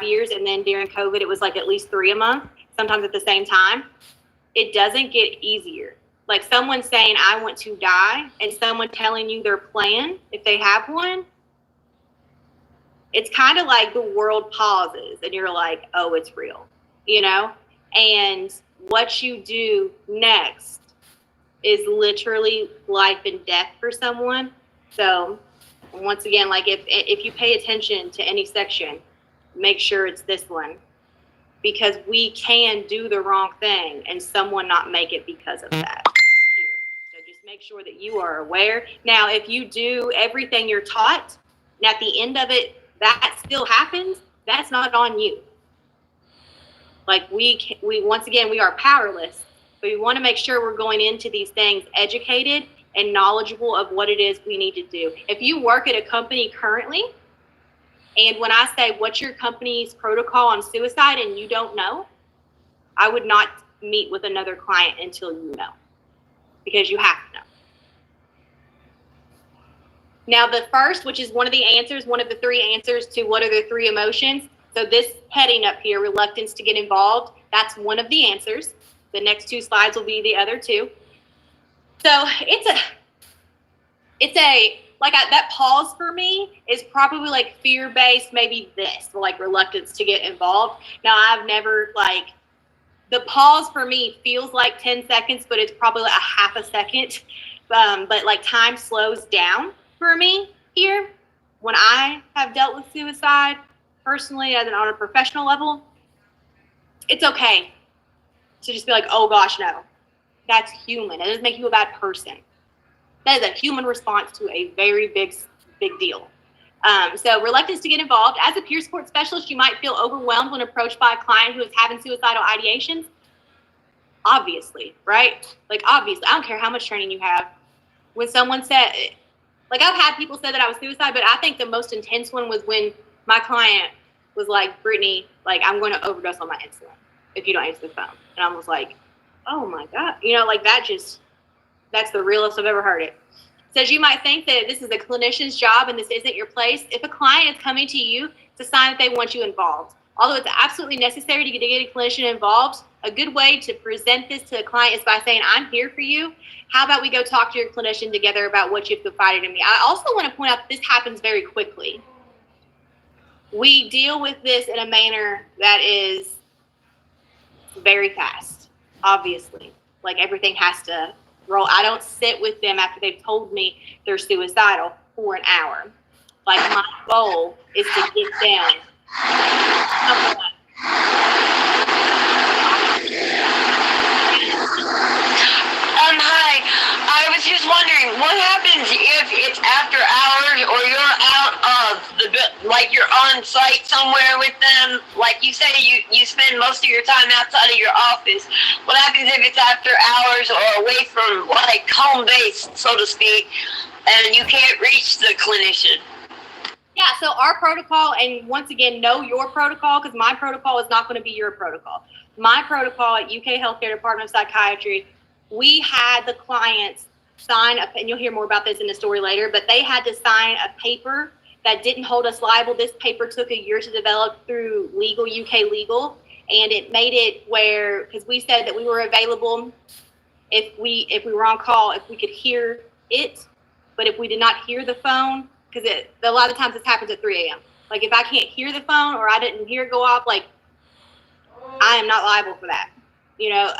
years, and then during COVID, it was like at least 3 a month, sometimes at the same time. It doesn't get easier. Like someone saying, I want to die, and someone telling you their plan, if they have one, it's kind of like the world pauses and you're like, oh, it's real, you know? And what you do next is literally life and death for someone. So once again, like if you pay attention to any section, make sure it's this one, because we can do the wrong thing and someone not make it because of that. Here. So just make sure that you are aware. Now, if you do everything you're taught, and at the end of it, that still happens, that's not on you. Like we once again, we are powerless, but we want to make sure we're going into these things educated and knowledgeable of what it is we need to do. If you work at a company currently, and when I say what's your company's protocol on suicide and you don't know, I would not meet with another client until you know, because you have to know. Now, the first, which is one of the answers, one of the 3 answers to what are the 3 emotions. So this heading up here, reluctance to get involved, that's one of the answers. The next 2 slides will be the other 2. So that pause for me is probably like fear-based, maybe this, like reluctance to get involved. Now, I've never the pause for me feels like 10 seconds, but it's probably like a half a second. But like time slows down for me here when I have dealt with suicide personally on a professional level. It's okay to just be like, oh gosh, no, that's human. It doesn't make you a bad person. That is a human response to a very big deal. So reluctance to get involved. As a peer support specialist, you might feel overwhelmed when approached by a client who is having suicidal ideations. Obviously, right? Like obviously, I don't care how much training you have. When someone said, like I've had people say that I was suicide, but I think the most intense one was when my client was like, Brittany, like I'm going to overdose on my insulin if you don't answer the phone. And I was like, oh my God, you know, like that's the realest I've ever heard it. Says you might think that this is a clinician's job and this isn't your place. If a client is coming to you, it's a sign that they want you involved. Although it's absolutely necessary to get a clinician involved, a good way to present this to a client is by saying, I'm here for you. How about we go talk to your clinician together about what you've confided in me? I also want to point out that this happens very quickly. We deal with this in a manner that is very fast, obviously. Like everything has to roll. I don't sit with them after they've told me they're suicidal for an hour. Like my goal is to get down. Hi. I was just wondering, what happens if it's after hours or you're out of like you're on site somewhere with them? Like you say, you spend most of your time outside of your office. What happens if it's after hours or away from like home base, so to speak, and you can't reach the clinician? Yeah, so our protocol, and once again, know your protocol, because my protocol is not going to be your protocol. My protocol at UK Healthcare Department of Psychiatry, we had the clients sign up, and you'll hear more about this in the story later, but they had to sign a paper that didn't hold us liable. This paper took a year to develop through UK legal, and it made it where, because we said that we were available if we were on call, if we could hear it, but if we did not hear the phone, because a lot of times this happens at 3 a.m. Like if I can't hear the phone or I didn't hear it go off, like I am not liable for that. You know,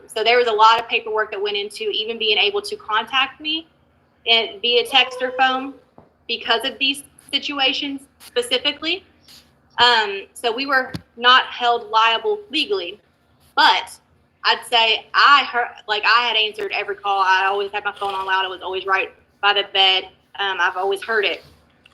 so there was a lot of paperwork that went into even being able to contact me and via text or phone because of these situations specifically. So we were not held liable legally, but I'd say I had answered every call. I always had my phone on loud. I was always right by the bed. I've always heard it,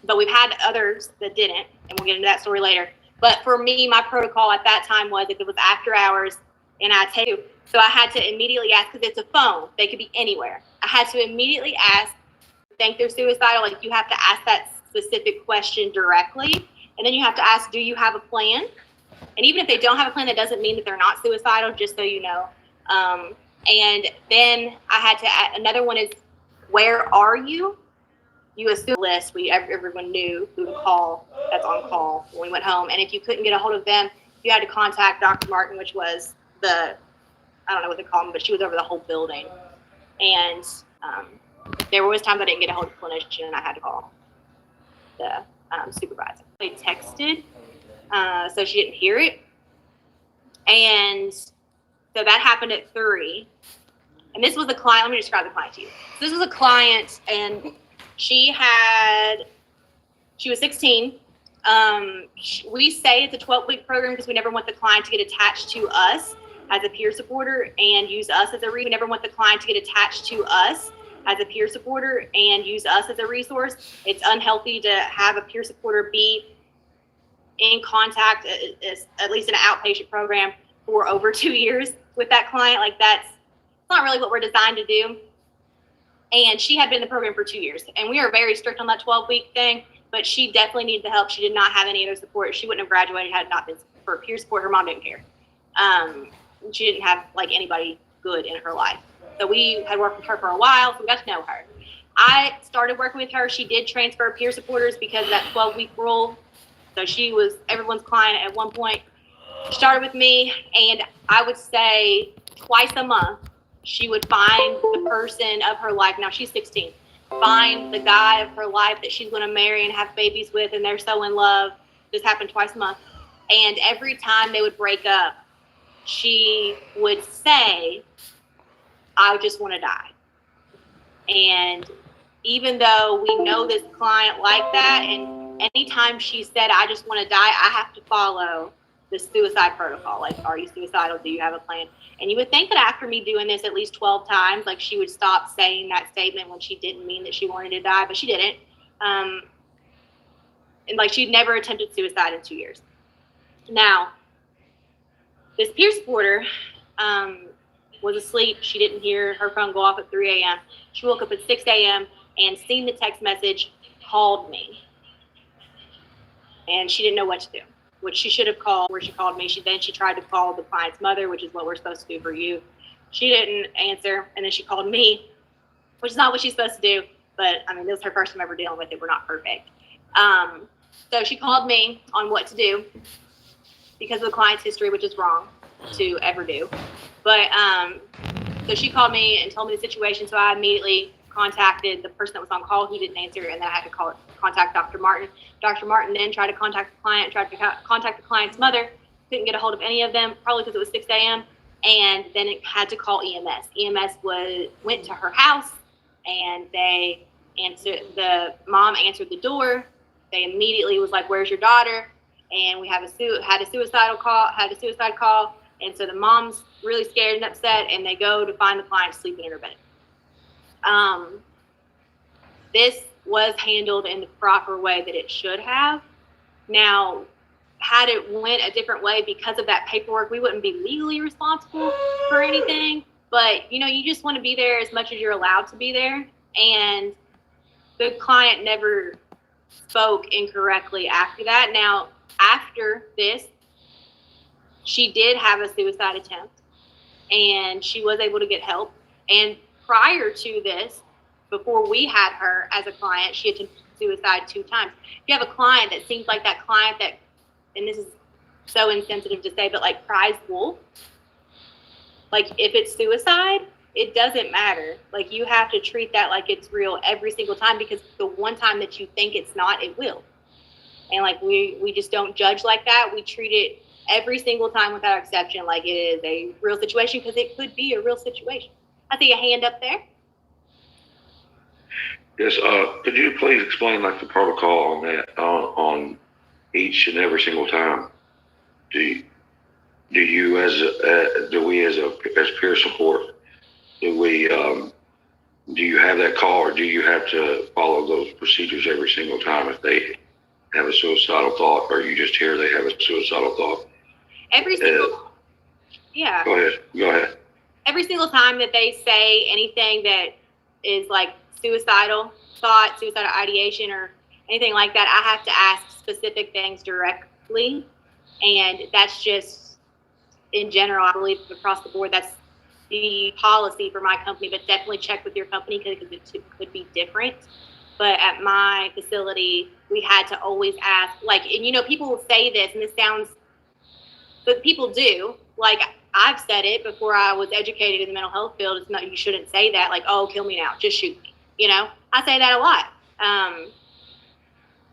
but we've had others that didn't, and we'll get into that story later. But for me, my protocol at that time was if it was after hours, and I tell you, so I had to immediately ask, because it's a phone, they could be anywhere. I had to immediately ask, think they're suicidal? Like you have to ask that specific question directly, and then you have to ask, do you have a plan? And even if they don't have a plan, that doesn't mean that they're not suicidal, just so you know. And then I had to add, another one is, where are you? U.S.C. list. Everyone knew who to call that's on call when we went home. And if you couldn't get a hold of them, you had to contact Dr. Martin, which was I don't know what they call them, but she was over the whole building. And there was times I didn't get a hold of the clinician and I had to call the supervisor. They texted, so she didn't hear it. And so that happened at 3. And this was a client. Let me describe the client to you. So this was a client, and she was 16. We say it's a 12-week program because we never want the client to get attached to us as a peer supporter and use us as a resource. We never want the client to get attached to us as a peer supporter and use us as a resource. It's unhealthy to have a peer supporter be in contact, at least in an outpatient program, for over 2 years with that client. Like, that's not really what we're designed to do. And she had been in the program for 2 years, and we are very strict on that 12-week thing, but she definitely needed the help. She did not have any other support. She wouldn't have graduated had it not been for peer support. Her mom didn't care. She didn't have like anybody good in her life. So we had worked with her for a while, so we got to know her. I started working with her. She did transfer peer supporters because of that 12-week rule. So she was everyone's client at one point. She started with me, and I would say twice a month, she would find the person of her life. Now she's 16. Find the guy of her life that she's going to marry and have babies with, and they're so in love. This happened twice a month. And every time they would break up, she would say, I just want to die. And even though we know this client like that, and anytime she said, I just want to die, I have to follow the suicide protocol. Like, are you suicidal? Do you have a plan? And you would think that after me doing this at least 12 times, like, she would stop saying that statement when she didn't mean that she wanted to die, but she didn't. And like, she'd never attempted suicide in 2 years. Now, this peer supporter was asleep. She didn't hear her phone go off at 3 a.m. She woke up at 6 a.m. and seen the text message, called me. And she didn't know what to do, which she should have called where she called me. She tried to call the client's mother, which is what we're supposed to do for you. She didn't answer. And then she called me, which is not what she's supposed to do. But I mean, this was her first time ever dealing with it. We're not perfect. So she called me on what to do because of the client's history, which is wrong to ever do. But so she called me and told me the situation. So I immediately contacted the person that was on call who didn't answer, and then I had to contact Dr. Martin. Dr. Martin then tried to contact the client, tried to contact the client's mother, couldn't get a hold of any of them, probably because it was 6 a.m. And then it had to call EMS. EMS went to her house, and the mom answered the door. They immediately was like, "Where's your daughter?" And we had a suicide call. And so the mom's really scared and upset, and they go to find the client sleeping in her bed. This was handled in the proper way that it should have. Now, had it went a different way because of that paperwork, we wouldn't be legally responsible for anything. But, you just want to be there as much as you're allowed to be there. And the client never spoke incorrectly after that. Now, after this, she did have a suicide attempt, and she was able to get help. And prior to this, before we had her as a client, she attempted suicide 2 times. If you have a client that seems like that client that, and this is so insensitive to say, but like cries wolf, like if it's suicide, it doesn't matter. Like, you have to treat that like it's real every single time, because the one time that you think it's not, it will. And like, we just don't judge like that. We treat it every single time without exception like it is a real situation, because it could be a real situation. I see a hand up there. Yes, could you please explain like the protocol on that, on each and every single time? Do we as peer support, do you have that call, or do you have to follow those procedures every single time if they have a suicidal thought, or you just hear they have a suicidal thought? Every single, yeah. Go ahead. Every single time that they say anything that is like suicidal thought, suicidal ideation, or anything like that, I have to ask specific things directly. And that's just, in general, I believe across the board, that's the policy for my company, but definitely check with your company because it could be different. But at my facility, we had to always ask, like, and you know, people will say this, and this sounds, but people do. Like, I've said it before I was educated in the mental health field. It's not, you shouldn't say that. Like, oh, kill me now, just shoot me. You know, I say that a lot.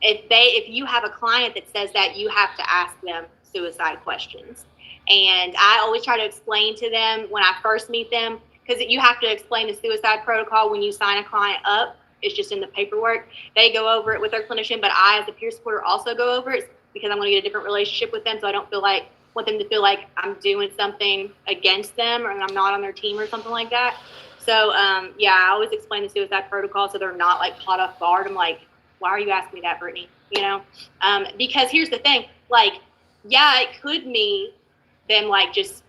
If you have a client that says that, you have to ask them suicide questions. And I always try to explain to them when I first meet them, because you have to explain the suicide protocol when you sign a client up. It's just in the paperwork. They go over it with their clinician, but I, as a peer supporter, also go over it because I'm going to get a different relationship with them. So I don't want them to feel like I'm doing something against them or I'm not on their team or something like that. So, I always explain the suicide protocol so they're not like caught off guard. I'm like, why are you asking me that, Brittany? You know, because here's the thing, like, yeah, it could mean them like just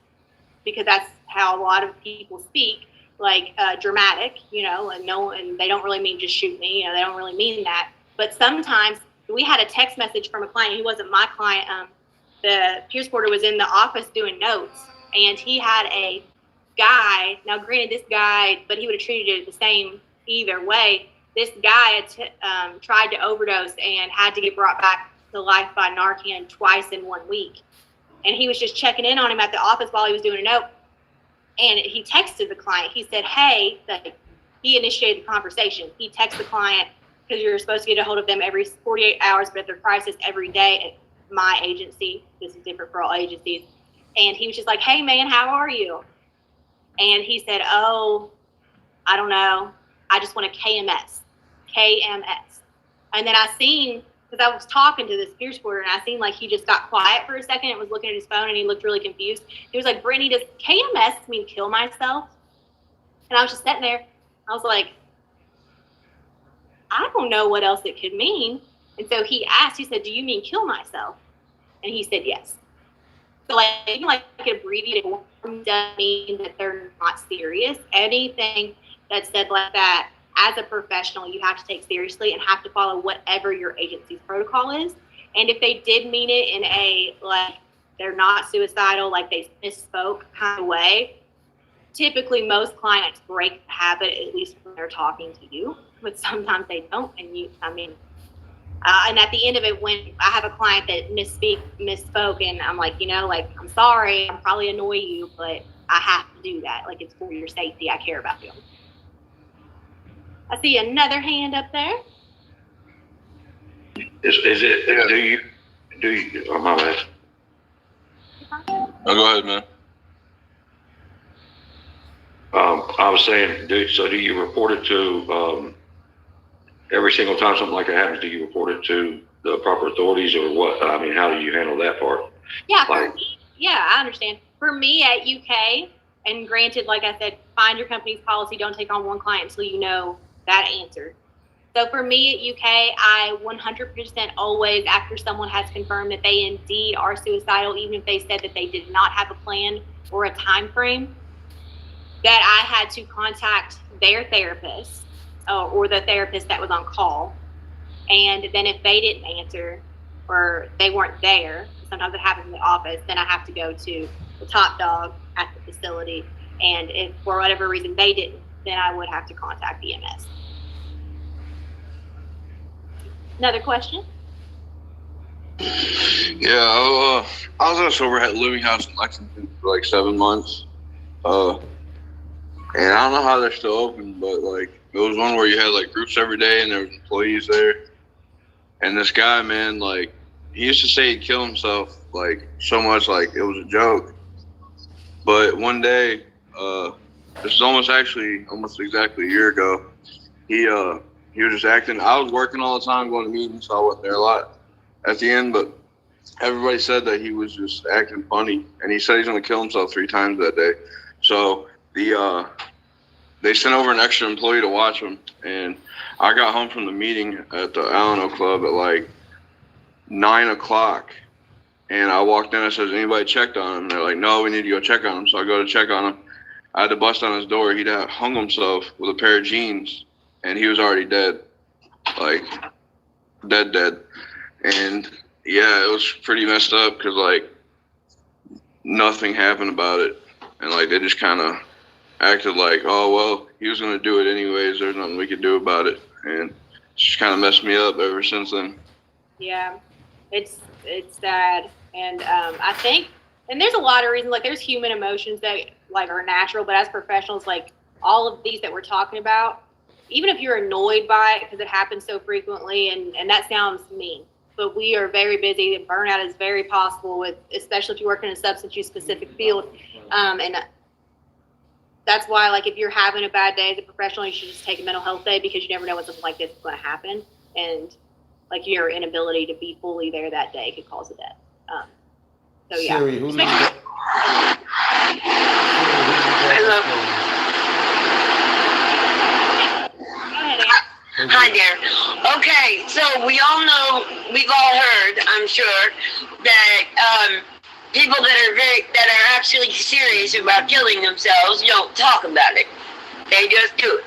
because that's how a lot of people speak, like dramatic, you know, and they don't really mean just shoot me, you know, they don't really mean that. But sometimes we had a text message from a client. He wasn't my client. The peer supporter was in the office doing notes, and he had a guy. Now, granted, this guy, but he would have treated it the same either way. This guy tried to overdose and had to get brought back to life by Narcan twice in 1 week. And he was just checking in on him at the office while he was doing a note. And he texted the client. He said, hey, he initiated the conversation. He texted the client, because you're supposed to get a hold of them every 48 hours, but if they're crisis every day at my agency. This is different for all agencies. And he was just like, hey, man, how are you? And he said, oh, I don't know. I just want a KMS. And then I seen, because I was talking to this peer supporter, and I seen like he just got quiet for a second and was looking at his phone, and he looked really confused. He was like, Brittany, does KMS mean kill myself? And I was just sitting there. I was like, I don't know what else it could mean. And so he asked, he said, do you mean kill myself? And he said, yes. So like abbreviated form doesn't mean that they're not serious. Anything that's said like that, as a professional, you have to take seriously and have to follow whatever your agency's protocol is. And if they did mean it in a, like, they're not suicidal, like they misspoke kind of way, typically most clients break the habit, at least when they're talking to you, but sometimes they don't. And and at the end of it, when I have a client that misspoke, and I'm like, you know, like, I'm sorry, I'm probably annoy you, but I have to do that. Like, it's for your safety. I care about you. I see another hand up there. Is it? Yeah. Do you? Oh, my bad. Oh, go ahead, man. I was saying, do you report it to every single time something like that happens? Do you report it to the proper authorities, or what? I mean, how do you handle that part? Yeah, I understand. For me at UK, and granted, like I said, find your company's policy. Don't take on one client until you know that answer. So for me at UK, I 100% always, after someone has confirmed that they indeed are suicidal, even if they said that they did not have a plan or a time frame, that I had to contact their therapist or the therapist that was on call. And then if they didn't answer or they weren't there, sometimes it happens in the office, then I have to go to the top dog at the facility. And if for whatever reason they didn't, then I would have to contact EMS. Another question? Yeah, I was in a sober living house in Lexington for like 7 months. And I don't know how they're still open, but like it was one where you had like groups every day and there was employees there. And this guy, man, like he used to say he'd kill himself like so much, like it was a joke. But one day, this is almost exactly a year ago, he was just acting. I was working all the time, going to meetings, so I wasn't there a lot at the end, but everybody said that he was just acting funny, and he said he's going to kill himself 3 times that day. So they sent over an extra employee to watch him, and I got home from the meeting at the Alano Club at like 9 o'clock, and I walked in. I said, "Has anybody checked on him?" And they're like, "No, we need to go check on him." So I go to check on him. I had to bust on his door. He'd hung himself with a pair of jeans, and he was already dead, like dead. And yeah, it was pretty messed up because like nothing happened about it, and like they just kind of acted like, oh well, he was gonna do it anyways. There's nothing we could do about it, and just kind of messed me up ever since then. Yeah, it's sad, and I think, and there's a lot of reasons. Like, there's human emotions that like are natural, but as professionals, like all of these that we're talking about, even if you're annoyed by it because it happens so frequently, and that sounds mean, but we are very busy. Burnout is very possible with, especially if you work in a substance use specific field, and that's why, like, if you're having a bad day as a professional, you should just take a mental health day, because you never know when something like this is going to happen, and like your inability to be fully there that day could cause a death. So yeah. Siri, who did you Hello. Go ahead, Ann. Hi there. Okay, so we've all heard, I'm sure, that people that are actually serious about killing themselves don't talk about it. They just do it.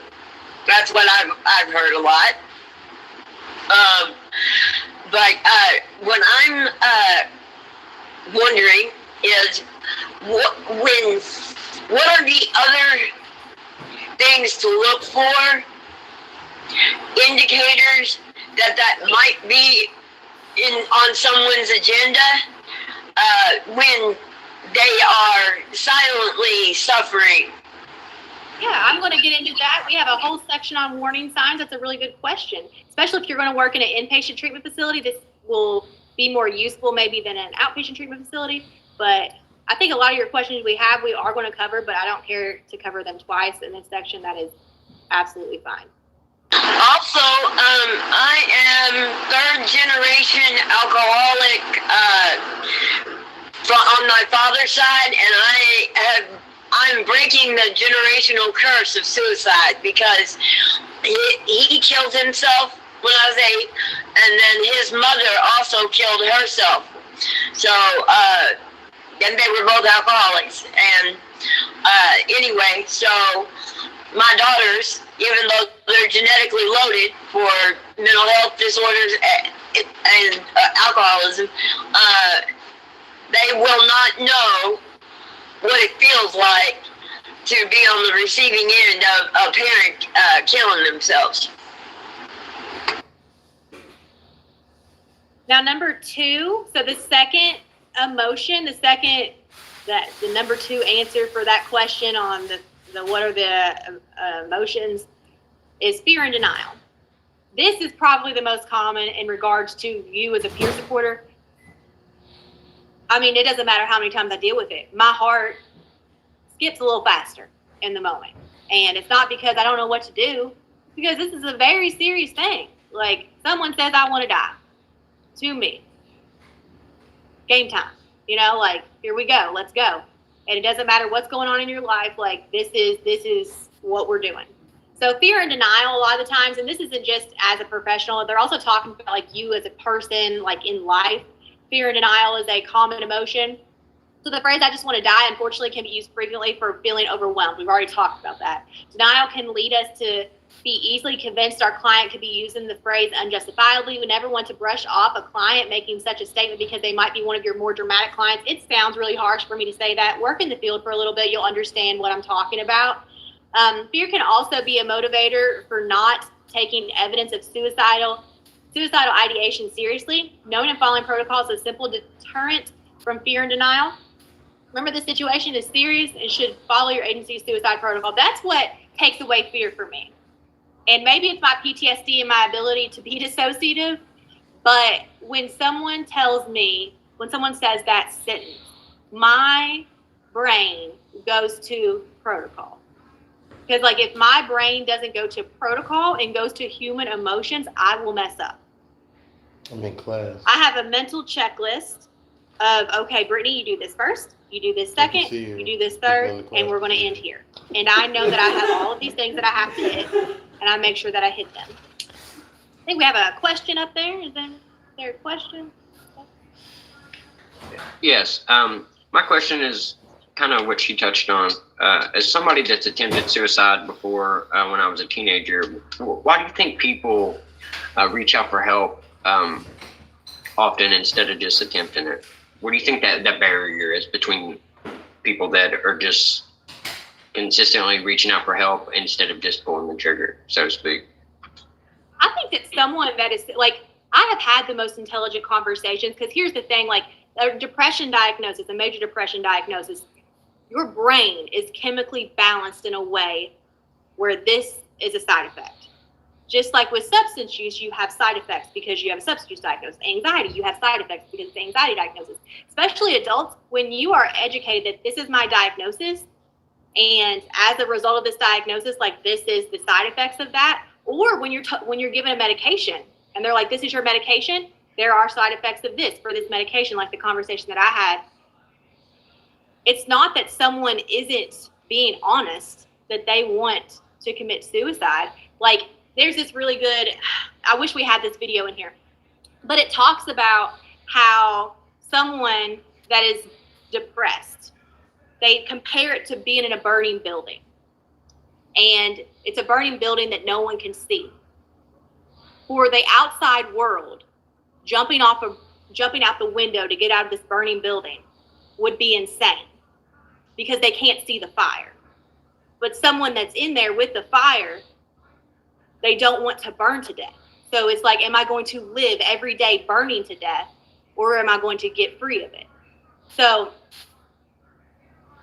That's what I've heard a lot. But what I'm wondering is what are the other things to look for, indicators that might be on someone's agenda when they are silently suffering? Yeah, I'm going to get into that. We have a whole section on warning signs. That's a really good question, especially if you're going to work in an inpatient treatment facility. This will be more useful maybe than an outpatient treatment facility, but I think a lot of your questions we are going to cover, but I don't care to cover them twice in this section. That is absolutely fine. Also, I am third generation alcoholic on my father's side, and I'm breaking the generational curse of suicide, because he killed himself when I was 8, and then his mother also killed herself. So, and they were both alcoholics. And anyway, so my daughters, even though they're genetically loaded for mental health disorders and alcoholism, they will not know what it feels like to be on the receiving end of a parent killing themselves. Now, number 2, so the second emotion, the number 2 answer for that question on the what are the emotions is fear and denial. This is probably the most common in regards to you as a peer supporter. I mean, it doesn't matter how many times I deal with it. My heart skips a little faster in the moment. And it's not because I don't know what to do, because this is a very serious thing. Like, someone says, I want to die to me. Game time. You know, like, here we go. Let's go. And it doesn't matter what's going on in your life. Like, this is what we're doing. So fear and denial a lot of the times, and this isn't just as a professional, they're also talking about like you as a person, like in life. Fear and denial is a common emotion. So the phrase, I just want to die, unfortunately can be used frequently for feeling overwhelmed. We've already talked about that. Denial can lead us to be easily convinced our client could be using the phrase unjustifiably. We never want to brush off a client making such a statement because they might be one of your more dramatic clients. It sounds really harsh for me to say that. Work in the field for a little bit, you'll understand what I'm talking about. Fear can also be a motivator for not taking evidence of suicidal ideation seriously. Knowing and following protocols is a simple deterrent from fear and denial. Remember, the situation is serious and should follow your agency's suicide protocol. That's what takes away fear for me. And maybe it's my PTSD and my ability to be dissociative, but when someone says that sentence, my brain goes to protocol. Because, like, if my brain doesn't go to protocol and goes to human emotions, I will mess up. I'm in class. I have a mental checklist of, okay, Brittany, you do this first, you do this second, you do this third, and we're going to end here. And I know that I have all of these things that I have to hit, and I make sure that I hit them. I think we have a question up there. Is there a question? Yes. My question is kind of what she touched on. As somebody that's attempted suicide before when I was a teenager, why do you think people reach out for help often instead of just attempting it? What do you think that barrier is between people that are just consistently reaching out for help instead of just pulling the trigger, so to speak? I think that someone that is like, I have had the most intelligent conversations, because here's the thing, like a depression diagnosis, a major depression diagnosis, your brain is chemically balanced in a way where this is a side effect. Just like with substance use, you have side effects because you have a substance use diagnosis. Anxiety, you have side effects because it's anxiety diagnosis. Especially adults, when you are educated that this is my diagnosis, and as a result of this diagnosis, like this is the side effects of that, or when you're given a medication and they're like, this is your medication, there are side effects of this for this medication, like the conversation that I had. It's not that someone isn't being honest that they want to commit suicide. Like, there's this really good, I wish we had this video in here, but it talks about how someone that is depressed, they compare it to being in a burning building. And it's a burning building that no one can see. For the outside world, jumping out the window to get out of this burning building would be insane because they can't see the fire. But someone that's in there with the fire, they don't want to burn to death. So it's like, am I going to live every day burning to death, or am I going to get free of it? So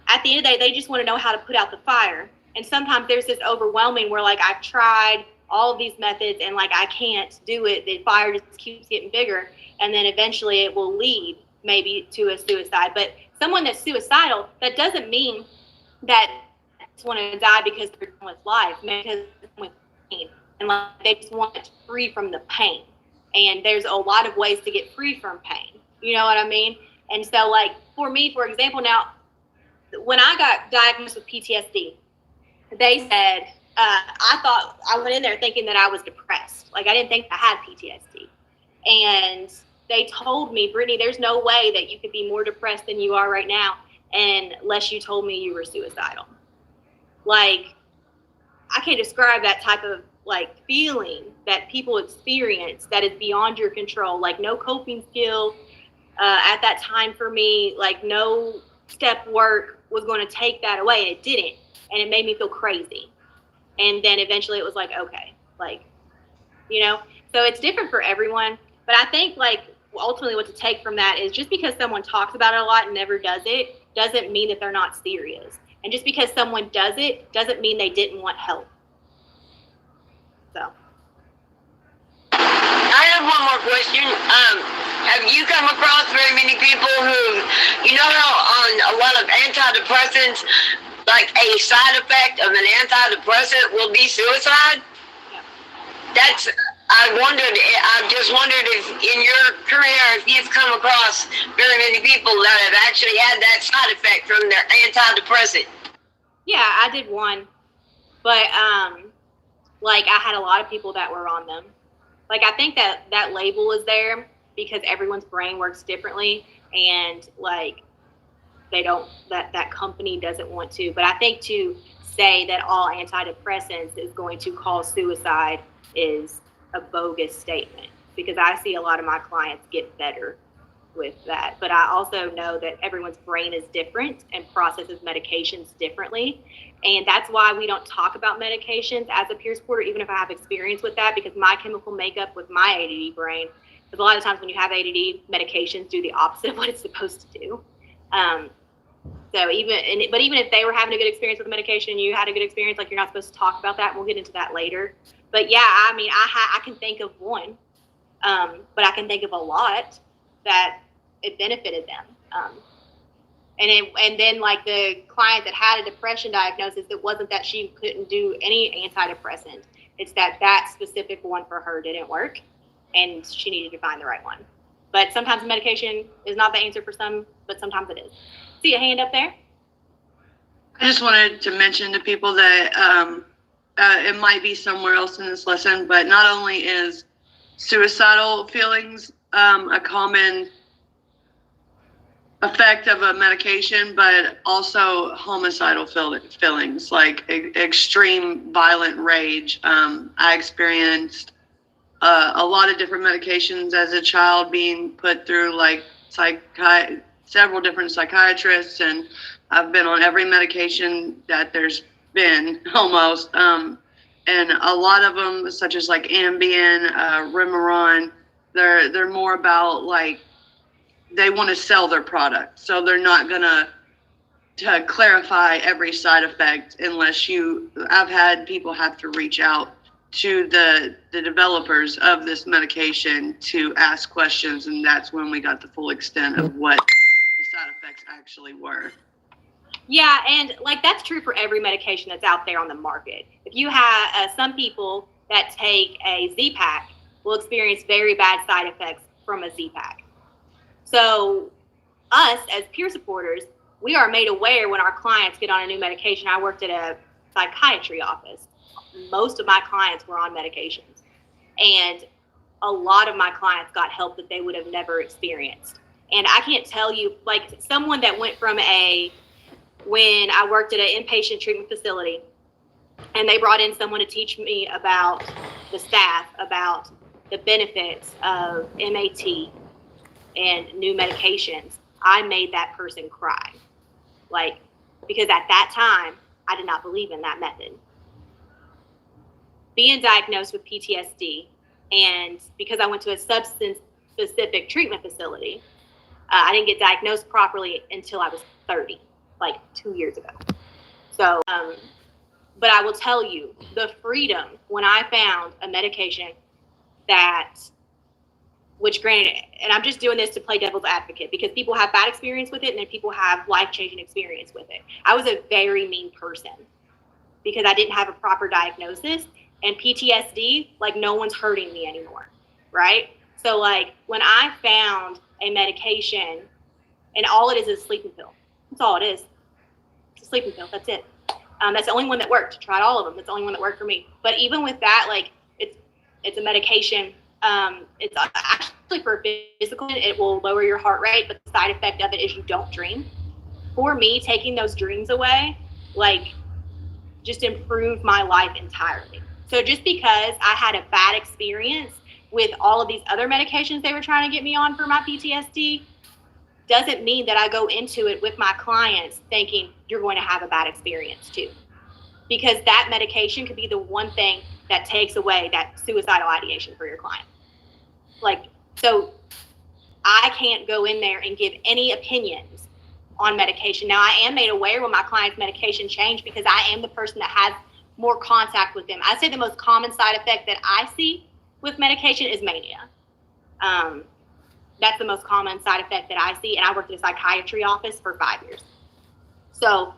at the end of the day, they just want to know how to put out the fire. And sometimes there's this overwhelming where like, I've tried all of these methods and like, I can't do it. The fire just keeps getting bigger. And then eventually it will lead maybe to a suicide. But someone that's suicidal, that doesn't mean that they just want to die because they're done with life, because with pain. And like, they just want free from the pain. And there's a lot of ways to get free from pain. You know what I mean? And so like, for me, for example, now, when I got diagnosed with PTSD, they said, I thought, I went in there thinking that I was depressed. Like, I didn't think I had PTSD. And they told me, Brittany, there's no way that you could be more depressed than you are right now unless you told me you were suicidal. Like, I can't describe that type of like feeling that people experience that is beyond your control. Like, no coping skill at that time for me, like no step work was going to take that away. And it didn't. And it made me feel crazy. And then eventually it was like, okay, like, you know, so it's different for everyone. But I think like ultimately what to take from that is just because someone talks about it a lot and never does it, doesn't mean that they're not serious. And just because someone does it, doesn't mean they didn't want help. So. I have one more question. Have you come across very many people who, you know how on a lot of antidepressants, like a side effect of an antidepressant will be suicide? Yeah. I just wondered if in your career, if you've come across very many people that have actually had that side effect from their antidepressant. Yeah, I did one. But, like, I had a lot of people that were on them. Like, I think that label is there because everyone's brain works differently, and like that company doesn't want to. But I think to say that all antidepressants is going to cause suicide is a bogus statement, because I see a lot of my clients get better with that. But I also know that everyone's brain is different and processes medications differently. And that's why we don't talk about medications as a peer supporter, even if I have experience with that, because my chemical makeup with my ADD brain, because a lot of times when you have ADD, medications do the opposite of what it's supposed to do. But even if they were having a good experience with the medication and you had a good experience, like, you're not supposed to talk about that. We'll get into that later. But yeah, I mean, I can think of one, but I can think of a lot that it benefited them. And then like the client that had a depression diagnosis, it wasn't that she couldn't do any antidepressant. It's that specific one for her didn't work, and she needed to find the right one. But sometimes medication is not the answer for some, but sometimes it is. See a hand up there? I just wanted to mention to people that it might be somewhere else in this lesson, but not only is suicidal feelings a common effect of a medication, but also homicidal feelings, like extreme violent rage. I experienced a lot of different medications as a child, being put through like several different psychiatrists, and I've been on every medication that there's been almost. And a lot of them, such as like Ambien, Remeron, they're more about like they want to sell their product, so they're not gonna to clarify every side effect unless you. I've had people have to reach out to the developers of this medication to ask questions, and that's when we got the full extent of what the side effects actually were. Yeah, and like that's true for every medication that's out there on the market. If you have some people that take a Z-Pack will experience very bad side effects from a Z-Pack. So us as peer supporters, we are made aware when our clients get on a new medication. I worked at a psychiatry office. Most of my clients were on medications, and a lot of my clients got help that they would have never experienced. And I can't tell you, like someone that went from when I worked at an inpatient treatment facility and they brought in someone to teach me about the staff, about the benefits of MAT and new medications, I made that person cry. Like, because at that time, I did not believe in that method. Being diagnosed with PTSD, and because I went to a substance-specific treatment facility, I didn't get diagnosed properly until I was 30, like 2 years ago. So, but I will tell you, the freedom when I found a medication that, which granted, and I'm just doing this to play devil's advocate because people have bad experience with it and then people have life-changing experience with it. I was a very mean person because I didn't have a proper diagnosis, and PTSD, like no one's hurting me anymore, right? So like when I found a medication, and all it is a sleeping pill. That's all it is. It's a sleeping pill. That's it. That's the only one that worked. Tried all of them. That's the only one that worked for me. But even with that, like it's a medication. It's actually for physical. It will lower your heart rate, but the side effect of it is you don't dream. For me, taking those dreams away, like just improved my life entirely. So just because I had a bad experience with all of these other medications they were trying to get me on for my PTSD, doesn't mean that I go into it with my clients thinking you're going to have a bad experience too. Because that medication could be the one thing that takes away that suicidal ideation for your client. Like, so I can't go in there and give any opinions on medication. Now, I am made aware when my client's medication change because I am the person that has more contact with them. I'd say the most common side effect that I see with medication is mania. That's the most common side effect that I see. And I worked at a psychiatry office for 5 years. So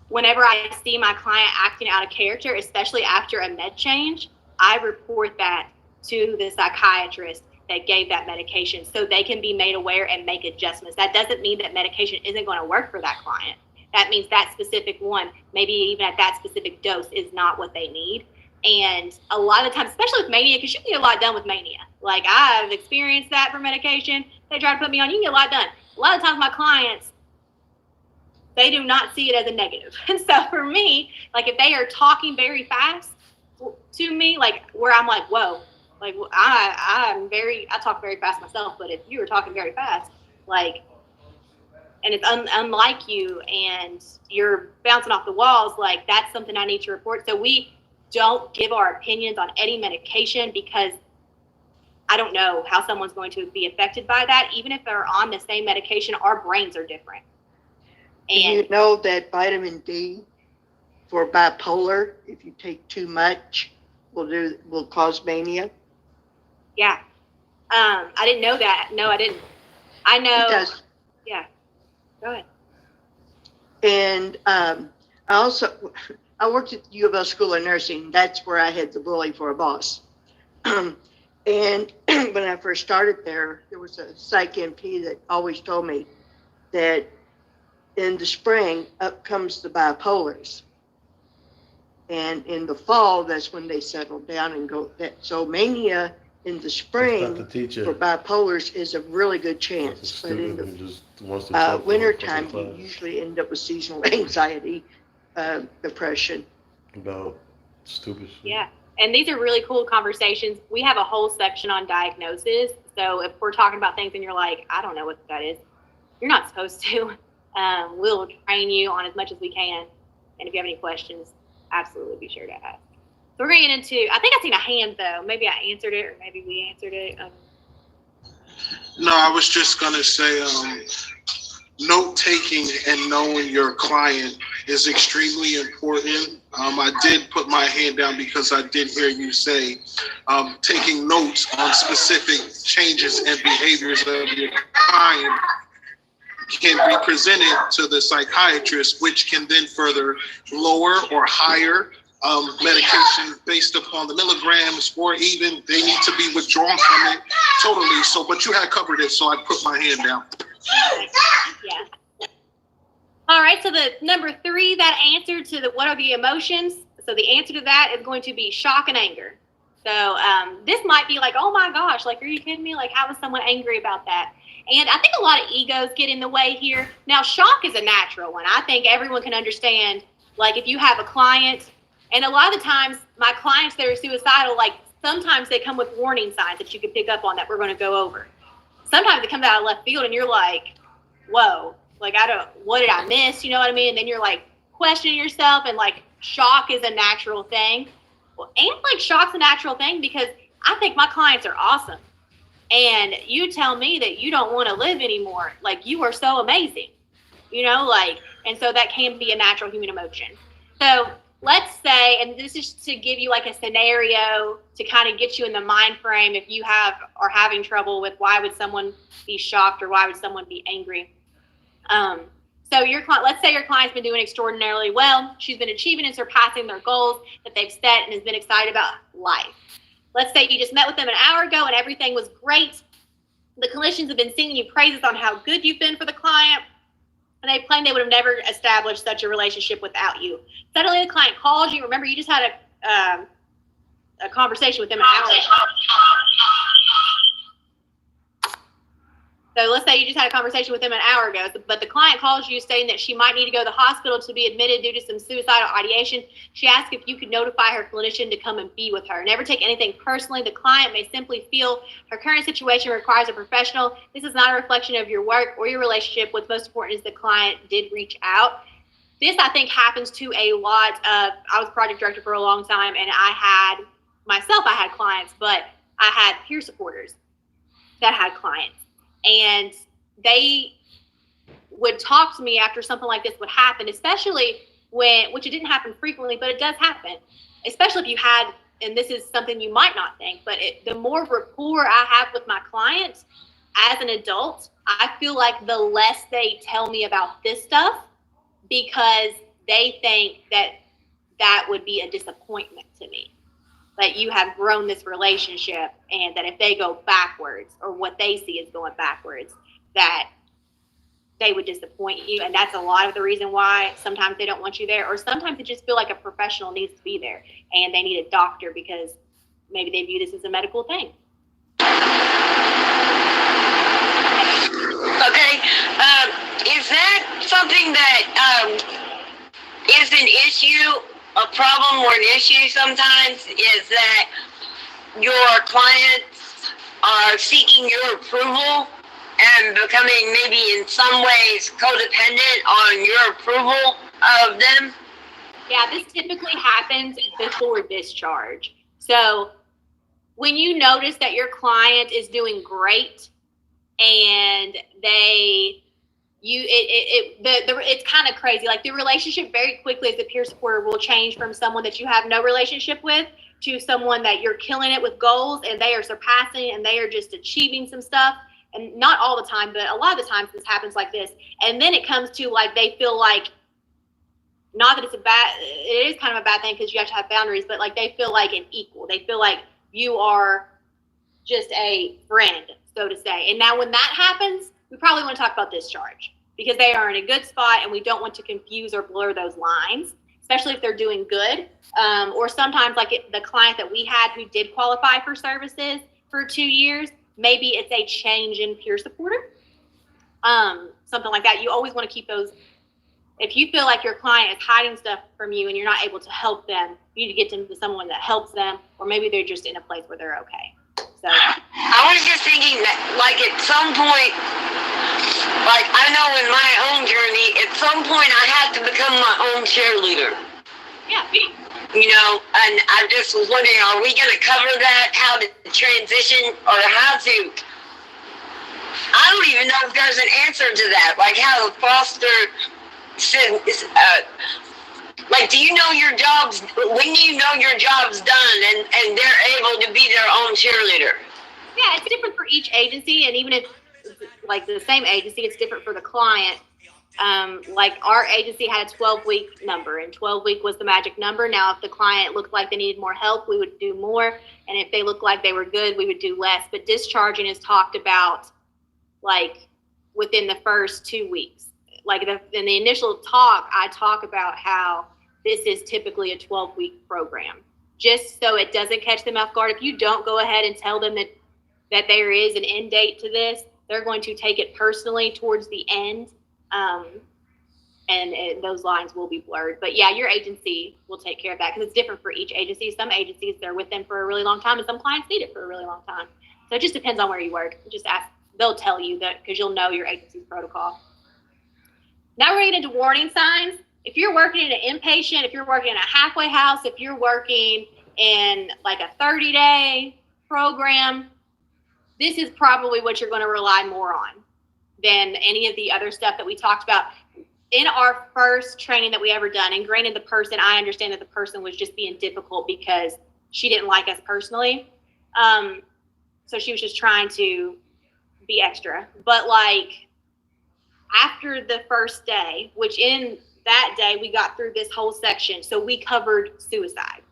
whenever I see my client acting out of character, especially after a med change, I report that to the psychiatrist that gave that medication so they can be made aware and make adjustments. That doesn't mean that medication isn't going to work for that client. That means that specific one, maybe even at that specific dose, is not what they need. And a lot of the times, especially with mania, because you can get a lot done with mania. Like I've experienced that for medication. They try to put me on, you can get a lot done. A lot of times my clients, they do not see it as a negative. And so for me, like if they are talking very fast to me, like where I'm like, whoa, like I talk very fast myself, but if you were talking very fast, like, and it's unlike you and you're bouncing off the walls, like that's something I need to report. So we don't give our opinions on any medication because I don't know how someone's going to be affected by that. Even if they're on the same medication, our brains are different. And you know that vitamin D for bipolar, if you take too much, will cause mania? Yeah. I didn't know that. No, I didn't. I know. It does. Yeah. Go ahead. And I worked at the U.S.C. School of Nursing. That's where I had the bully for a boss. And when I first started there was a psych MP that always told me that in the spring, up comes the bipolars. And in the fall, that's when they settle down and go. So mania in the spring for bipolars is a really good chance. But in the wintertime, you usually end up with seasonal anxiety, depression. About stupid shit. Yeah. And these are really cool conversations. We have a whole section on diagnosis. So if we're talking about things and you're like, I don't know what that is, you're not supposed to. We'll train you on as much as we can. And if you have any questions, absolutely be sure to ask. So we're going to get into, I think I seen a hand though. Maybe I answered it, or maybe we answered it. No, I was just gonna say, note taking and knowing your client is extremely important. I did put my hand down because I did hear you say taking notes on specific changes and behaviors of your client can be presented to the psychiatrist, which can then further lower or higher medication based upon the milligrams, or even they need to be withdrawn from it totally. So, but you had covered it, so I put my hand down. Yeah. All right, so the number 3, that answer to the what are the emotions? So the answer to that is going to be shock and anger. So this might be like, oh my gosh, like, are you kidding me? Like, how is someone angry about that? And I think a lot of egos get in the way here. Now, shock is a natural one. I think everyone can understand, like, if you have a client, and a lot of the times my clients that are suicidal, like, sometimes they come with warning signs that you can pick up on that we're going to go over. Sometimes it comes out of left field and you're like, whoa, like, what did I miss? You know what I mean? And then you're like questioning yourself, and like, shock is a natural thing. Well, and like, shock's a natural thing because I think my clients are awesome. And you tell me that you don't want to live anymore. Like, you are so amazing, you know, like, and so that can be a natural human emotion. So let's say, and this is to give you like a scenario to kind of get you in the mind frame if you are having trouble with why would someone be shocked or why would someone be angry. So let's say your client's been doing extraordinarily well. She's been achieving and surpassing their goals that they've set and has been excited about life. Let's say you just met with them an hour ago and everything was great. The clinicians have been singing you praises on how good you've been for the client, and they claim they would have never established such a relationship without you. Suddenly the client calls you. Remember, you just had a conversation with them an hour ago. So let's say you just had a conversation with them an hour ago, but the client calls you saying that she might need to go to the hospital to be admitted due to some suicidal ideation. She asks if you could notify her clinician to come and be with her. Never take anything personally. The client may simply feel her current situation requires a professional. This is not a reflection of your work or your relationship. What's most important is the client did reach out. This, I think, happens to a lot of, I was project director for a long time, and I had clients, but I had peer supporters that had clients. And they would talk to me after something like this would happen, especially which it didn't happen frequently, but it does happen, especially if you had, and this is something you might not think, but the more rapport I have with my clients as an adult, I feel like the less they tell me about this stuff, because they think that would be a disappointment to me. That you have grown this relationship, and that if they go backwards, or what they see is going backwards, that they would disappoint you. And that's a lot of the reason why sometimes they don't want you there, or sometimes they just feel like a professional needs to be there and they need a doctor because maybe they view this as a medical thing. Okay. Is that something that is an issue? A problem or an issue sometimes is that your clients are seeking your approval and becoming maybe in some ways codependent on your approval of them? Yeah, this typically happens before discharge. So when you notice that your client is doing great and it's kind of crazy. Like, the relationship very quickly as a peer supporter will change from someone that you have no relationship with to someone that you're killing it with goals, and they are surpassing and they are just achieving some stuff. And not all the time, but a lot of the times this happens like this. And then it comes to like, they feel like, not that it is kind of a bad thing because you have to have boundaries, but like, they feel like an equal. They feel like you are just a friend, so to say. And now when that happens, we probably want to talk about discharge, because they are in a good spot and we don't want to confuse or blur those lines, especially if they're doing good. Or sometimes like the client that we had who did qualify for services for 2 years, maybe it's a change in peer supporter, something like that. You always want to keep those. If you feel like your client is hiding stuff from you and you're not able to help them, you need to get them to someone that helps them, or maybe they're just in a place where they're okay. So I was just thinking that, like, at some point, like, I know in my own journey, at some point I had to become my own cheerleader. yeah. you know, and I just was wondering, are we going to cover that, how to transition, or how to, I don't even know if there's an answer to that, like how to foster, like, do you know your job's, when do you know your job's done and they're able to be their own cheerleader? Yeah, it's different for each agency, and even if like the same agency, it's different for the client. Like our agency had a 12-week number, and 12-week was the magic number. Now, if the client looked like they needed more help, we would do more, and if they looked like they were good, we would do less. But discharging is talked about like within the first 2 weeks. Like in the initial talk, I talk about how this is typically a 12-week program, just so it doesn't catch them off guard. If you don't go ahead and tell them that there is an end date to this, they're going to take it personally towards the end, and those lines will be blurred. But yeah, your agency will take care of that, because it's different for each agency. Some agencies, they're with them for a really long time, and some clients need it for a really long time. So it just depends on where you work. Just ask, they'll tell you that, because you'll know your agency's protocol. Now we're getting into warning signs. If you're working in an inpatient, if you're working in a halfway house, if you're working in like a 30-day program, this is probably what you're going to rely more on than any of the other stuff that we talked about. In our first training that we ever done, and granted I understand that the person was just being difficult because she didn't like us personally. So she was just trying to be extra. But like after the first day, which in that day we got through this whole section, so we covered suicide.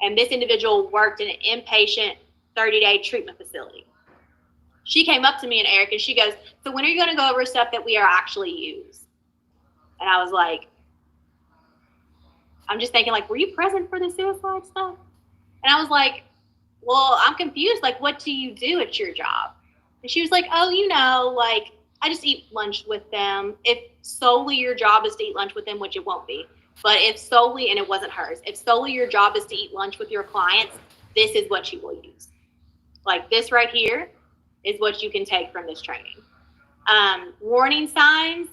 And this individual worked in an inpatient 30-day treatment facility. She came up to me and Eric, and she goes, so when are you going to go over stuff that we are actually used? And I was like, I'm just thinking, like, were you present for the suicide stuff? And I was like, well, I'm confused. Like, what do you do at your job? And she was like, oh, you know, like, I just eat lunch with them. If solely your job is to eat lunch with them, which it won't be, but if solely, and it wasn't hers, if solely your job is to eat lunch with your clients, this is what you will use. Like this right here is what you can take from this training. Warning signs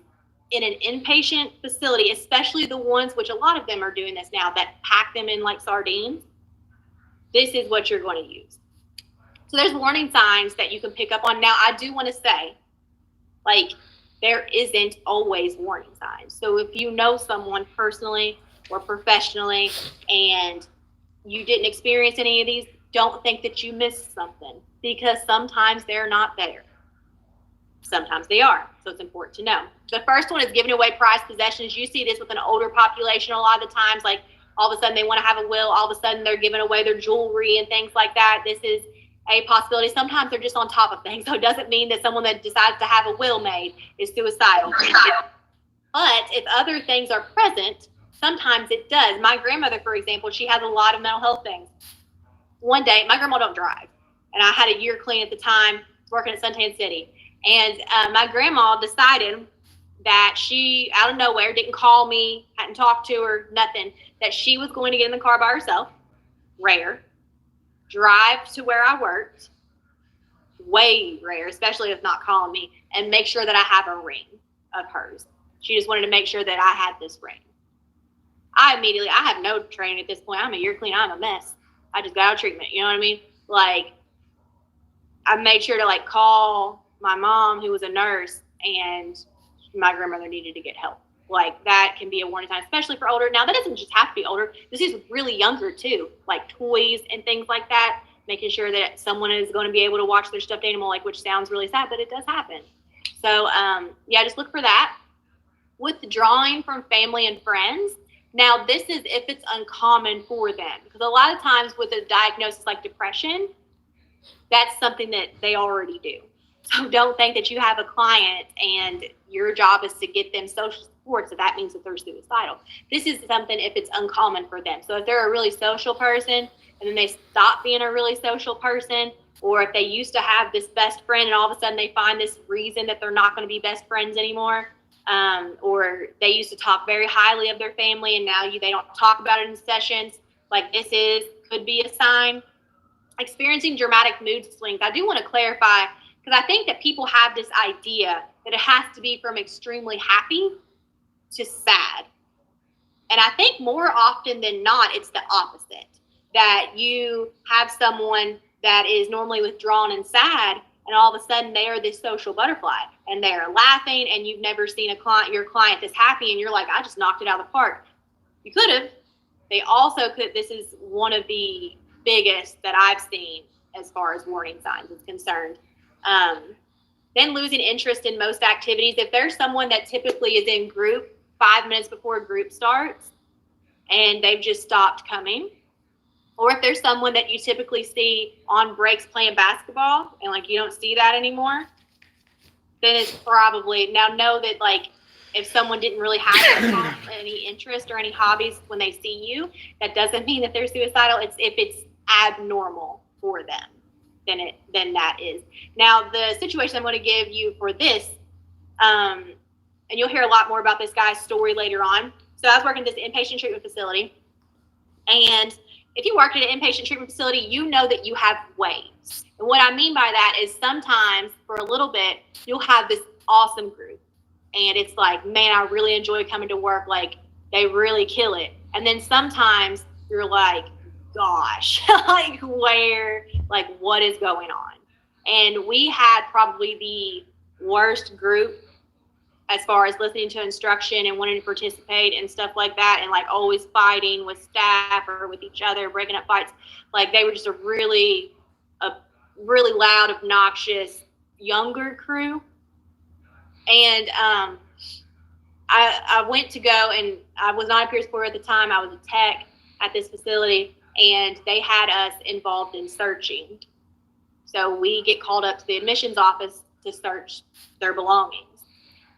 in an inpatient facility, especially the ones, which a lot of them are doing this now, that pack them in like sardines. This is what you're going to use. So there's warning signs that you can pick up on. Now, I do want to say, like, there isn't always warning signs. So if you know someone personally or professionally and you didn't experience any of these, don't think that you missed something, because sometimes they're not there. Sometimes they are. So it's important to know. The first one is giving away prized possessions. You see this with an older population a lot of the times. Like all of a sudden they want to have a will. All of a sudden they're giving away their jewelry and things like that. This is a possibility. Sometimes they're just on top of things. So it doesn't mean that someone that decides to have a will made is suicidal. But if other things are present, sometimes it does. My grandmother, for example, she has a lot of mental health things. One day, my grandma don't drive. And I had a year clean at the time, working at Suntan City. And my grandma decided that she, out of nowhere, didn't call me, hadn't talked to her, nothing, that she was going to get in the car by herself, rare, drive to where I worked, way rare, especially if not calling me, and make sure that I have a ring of hers. She just wanted to make sure that I had this ring. I have no training at this point. I'm a year clean. I'm a mess. I just got out of treatment. You know what I mean? Like, I made sure to like call my mom, who was a nurse, and my grandmother needed to get help. Like that can be a warning sign, especially for older. Now that doesn't just have to be older. This is really younger too, like toys and things like that, making sure that someone is going to be able to watch their stuffed animal, like, which sounds really sad, but it does happen. So yeah, just look for that. Withdrawing from family and friends. Now this is if it's uncommon for them, because a lot of times with a diagnosis like depression, that's something that they already do. So don't think that you have a client and your job is to get them social support, so that means that they're suicidal. This is something if it's uncommon for them. So if they're a really social person and then they stop being a really social person, or if they used to have this best friend and all of a sudden they find this reason that they're not going to be best friends anymore, or they used to talk very highly of their family and now they don't talk about it in sessions, like this could be a sign. Experiencing dramatic mood swings. I do want to clarify, because I think that people have this idea that it has to be from extremely happy to sad. And I think more often than not, it's the opposite, that you have someone that is normally withdrawn and sad, and all of a sudden they are this social butterfly and they're laughing, and you've never seen your client that's happy, and you're like, I just knocked it out of the park. You could have. They also could. This is one of the biggest that I've seen as far as warning signs is concerned. Then losing interest in most activities. If there's someone that typically is in group 5 minutes before group starts and they've just stopped coming, or if there's someone that you typically see on breaks playing basketball and like you don't see that anymore, then it's probably, now know that like if someone didn't really have any interest or any hobbies when they see you, that doesn't mean that they're suicidal. It's if it's abnormal for them, then that is. Now the situation I'm going to give you for this, and you'll hear a lot more about this guy's story later on. So I was working at this inpatient treatment facility, and if you work at an inpatient treatment facility, you know that you have waves. And what I mean by that is sometimes for a little bit, you'll have this awesome group. And it's like, man, I really enjoy coming to work. Like, they really kill it. And then sometimes you're like, gosh, like what is going on? And we had probably the worst group as far as listening to instruction and wanting to participate and stuff like that, and like always fighting with staff or with each other, breaking up fights. Like they were just a really loud, obnoxious, younger crew. And I went to go, and I was not a peer supporter at the time. I was a tech at this facility, and they had us involved in searching. So we get called up to the admissions office to search their belongings.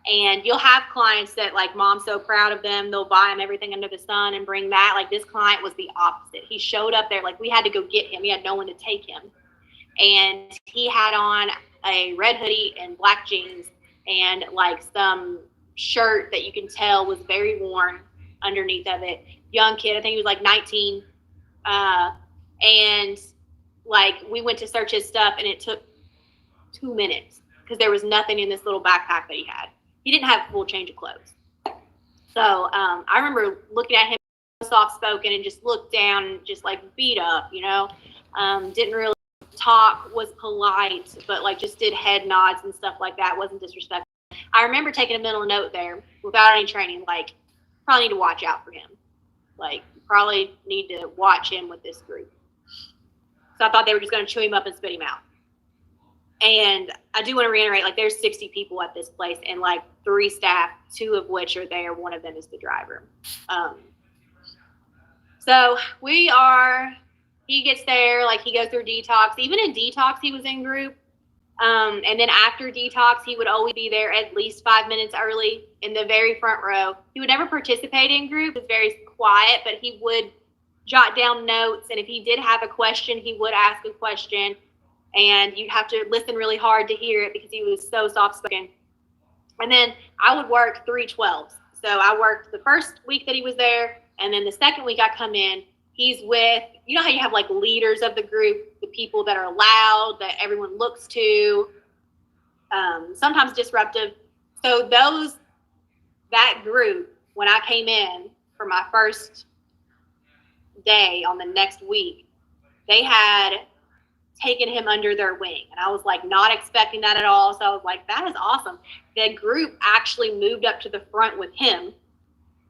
And you'll have clients that like, mom's so proud of them, they'll buy them everything under the sun and bring that. Like this client was the opposite. He showed up there, like we had to go get him. We had no one to take him. And he had on a red hoodie and black jeans and like some shirt that you can tell was very worn underneath of it. Young kid, I think he was like 19. And like we went to search his stuff, and it took 2 minutes because there was nothing in this little backpack that he had. He didn't have a full change of clothes. So I remember looking at him soft spoken and just looked down and just like beat up, you know. Didn't really talk, was polite, but like just did head nods and stuff like that. Wasn't disrespectful. I remember taking a mental note there without any training, like probably need to watch out for him. Like probably need to watch him with this group. So I thought they were just going to chew him up and spit him out. And I do want to reiterate, like there's 60 people at this place and like 3 staff, 2 of which are there. One of them is the driver. So he gets there, like he goes through detox. Even in detox, he was in group. And then after detox, he would always be there at least 5 minutes early in the very front row. He would never participate in group. He was very quiet, but he would jot down notes. And if he did have a question, he would ask a question. And you'd have to listen really hard to hear it because he was so soft-spoken. And then I would work 3/12s. So I worked the first week that he was there, and then the second week I come in, he's with, you know how you have like leaders of the group, the people that are loud, that everyone looks to, sometimes disruptive. So that group, when I came in for my first day on the next week, they had taken him under their wing. And I was like not expecting that at all. So I was like, that is awesome. The group actually moved up to the front with him,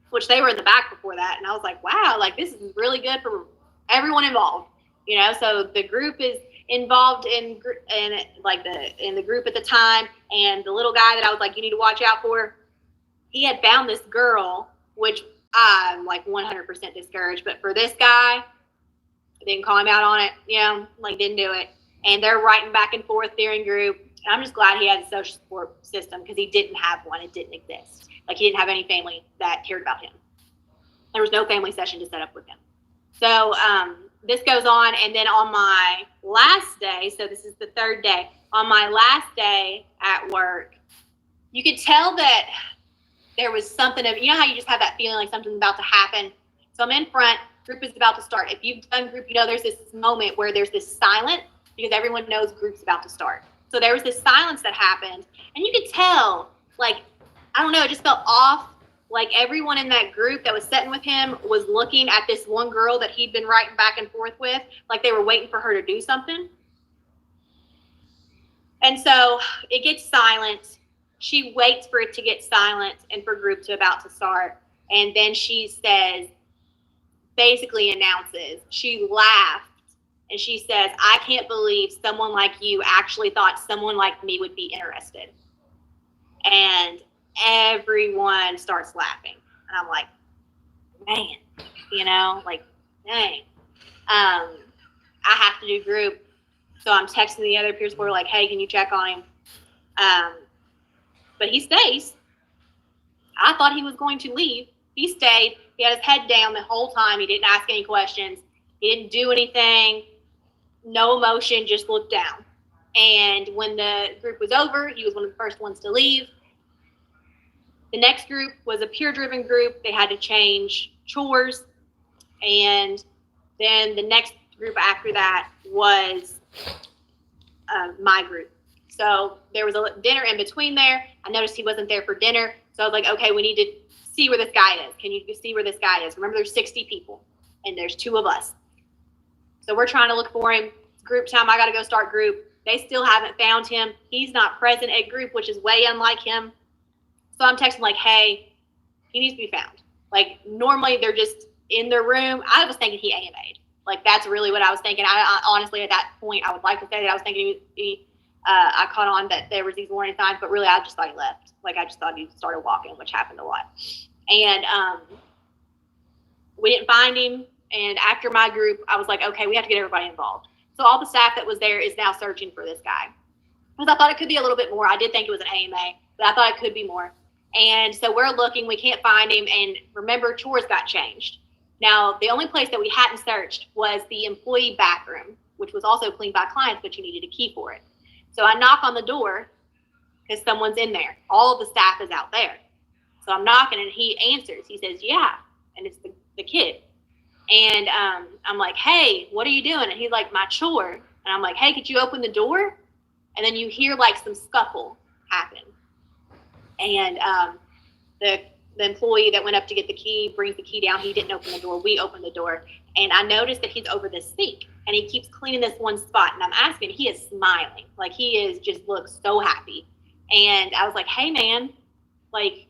which they were in the back before that. And I was like, wow, like this is really good for everyone involved, you know? So the group is involved in the group at the time. And the little guy that I was like, you need to watch out for, he had found this girl, which I'm like 100% discouraged. But for this guy, I didn't call him out on it, you know, like didn't do it. And they're writing back and forth during group. And I'm just glad he had a social support system because he didn't have one. It didn't exist. Like he didn't have any family that cared about him. There was no family session to set up with him. So this goes on. And then on my last day, so this is the 3rd day, on my last day at work, you could tell that there was something of, you know how you just have that feeling like something's about to happen. So I'm in front, group is about to start. If you've done group, you know there's this moment where there's this silence because everyone knows group's about to start. So there was this silence that happened, and you could tell, like, I don't know, it just felt off. like everyone in that group that was sitting with him was looking at this one girl that he'd been writing back and forth with, like they were waiting for her to do something. And so it gets silent. She waits for it to get silent and for group to about to start. And then she says, basically announces, she laughed and she says, I can't believe someone like you actually thought someone like me would be interested. And everyone starts laughing. And I'm like, man, you know, like, dang. I have to do group. So I'm texting the other peer supporter like, hey, can you check on him? But he stays. I thought he was going to leave. He stayed. He had his head down the whole time. He didn't ask any questions. He didn't do anything. No emotion, just looked down. And when the group was over, he was one of the first ones to leave. The next group was a peer-driven group. They had to change chores. And then the next group after that was my group. So there was a dinner in between there. I noticed he wasn't there for dinner. So I was like, okay, we need to see where this guy is. Can you see where this guy is? Remember, there's 60 people, and there's 2 of us. So we're trying to look for him. It's group time. I got to go start group. They still haven't found him. He's not present at group, which is way unlike him. So I'm texting like, hey, he needs to be found. Like, normally they're just in their room. I was thinking he AMA'd. Like, that's really what I was thinking. I honestly, at that point, I would like to say that I was thinking I caught on that there was these warning signs, but really I just thought he left. Like, I just thought he started walking, which happened a lot. And we didn't find him. And after my group, I was like, okay, we have to get everybody involved. So all the staff that was there is now searching for this guy. Because I thought it could be a little bit more. I did think it was an AMA, but I thought it could be more. And so we're looking, we can't find him. And remember, chores got changed. Now, the only place that we hadn't searched was the employee bathroom, which was also cleaned by clients, but you needed a key for it. So I knock on the door because someone's in there. All of the staff is out there. So I'm knocking and he answers. He says, yeah. And it's the kid. And I'm like, hey, what are you doing? And he's like, my chore. And I'm like, hey, could you open the door? And then you hear like some scuffle happen. And the employee that went up to get the key brings the key down. He didn't open the door. We opened the door. And I noticed that he's over this sink. And he keeps cleaning this one spot. And I'm asking, he is smiling. Like, he is just looks so happy. And I was like, hey, man, like,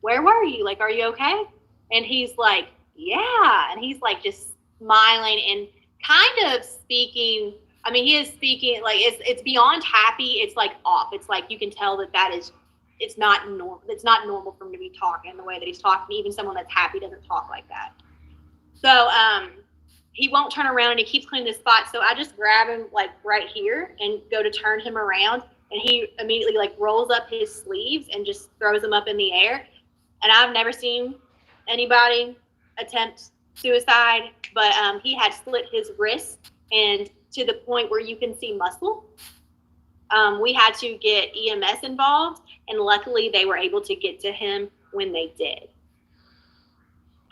where were you? Like, are you okay? And he's like, yeah. And he's like just smiling and kind of speaking. I mean, he is speaking like it's beyond happy. It's like off. It's like you can tell that is, it's not normal. It's not normal for him to be talking the way that he's talking. Even someone that's happy doesn't talk like that. So he won't turn around and he keeps cleaning this spot. So I just grab him like right here and go to turn him around. And he immediately like rolls up his sleeves and just throws them up in the air. And I've never seen anybody attempt suicide, but he had slit his wrist and to the point where you can see muscle. We had to get EMS involved, and luckily they were able to get to him when they did.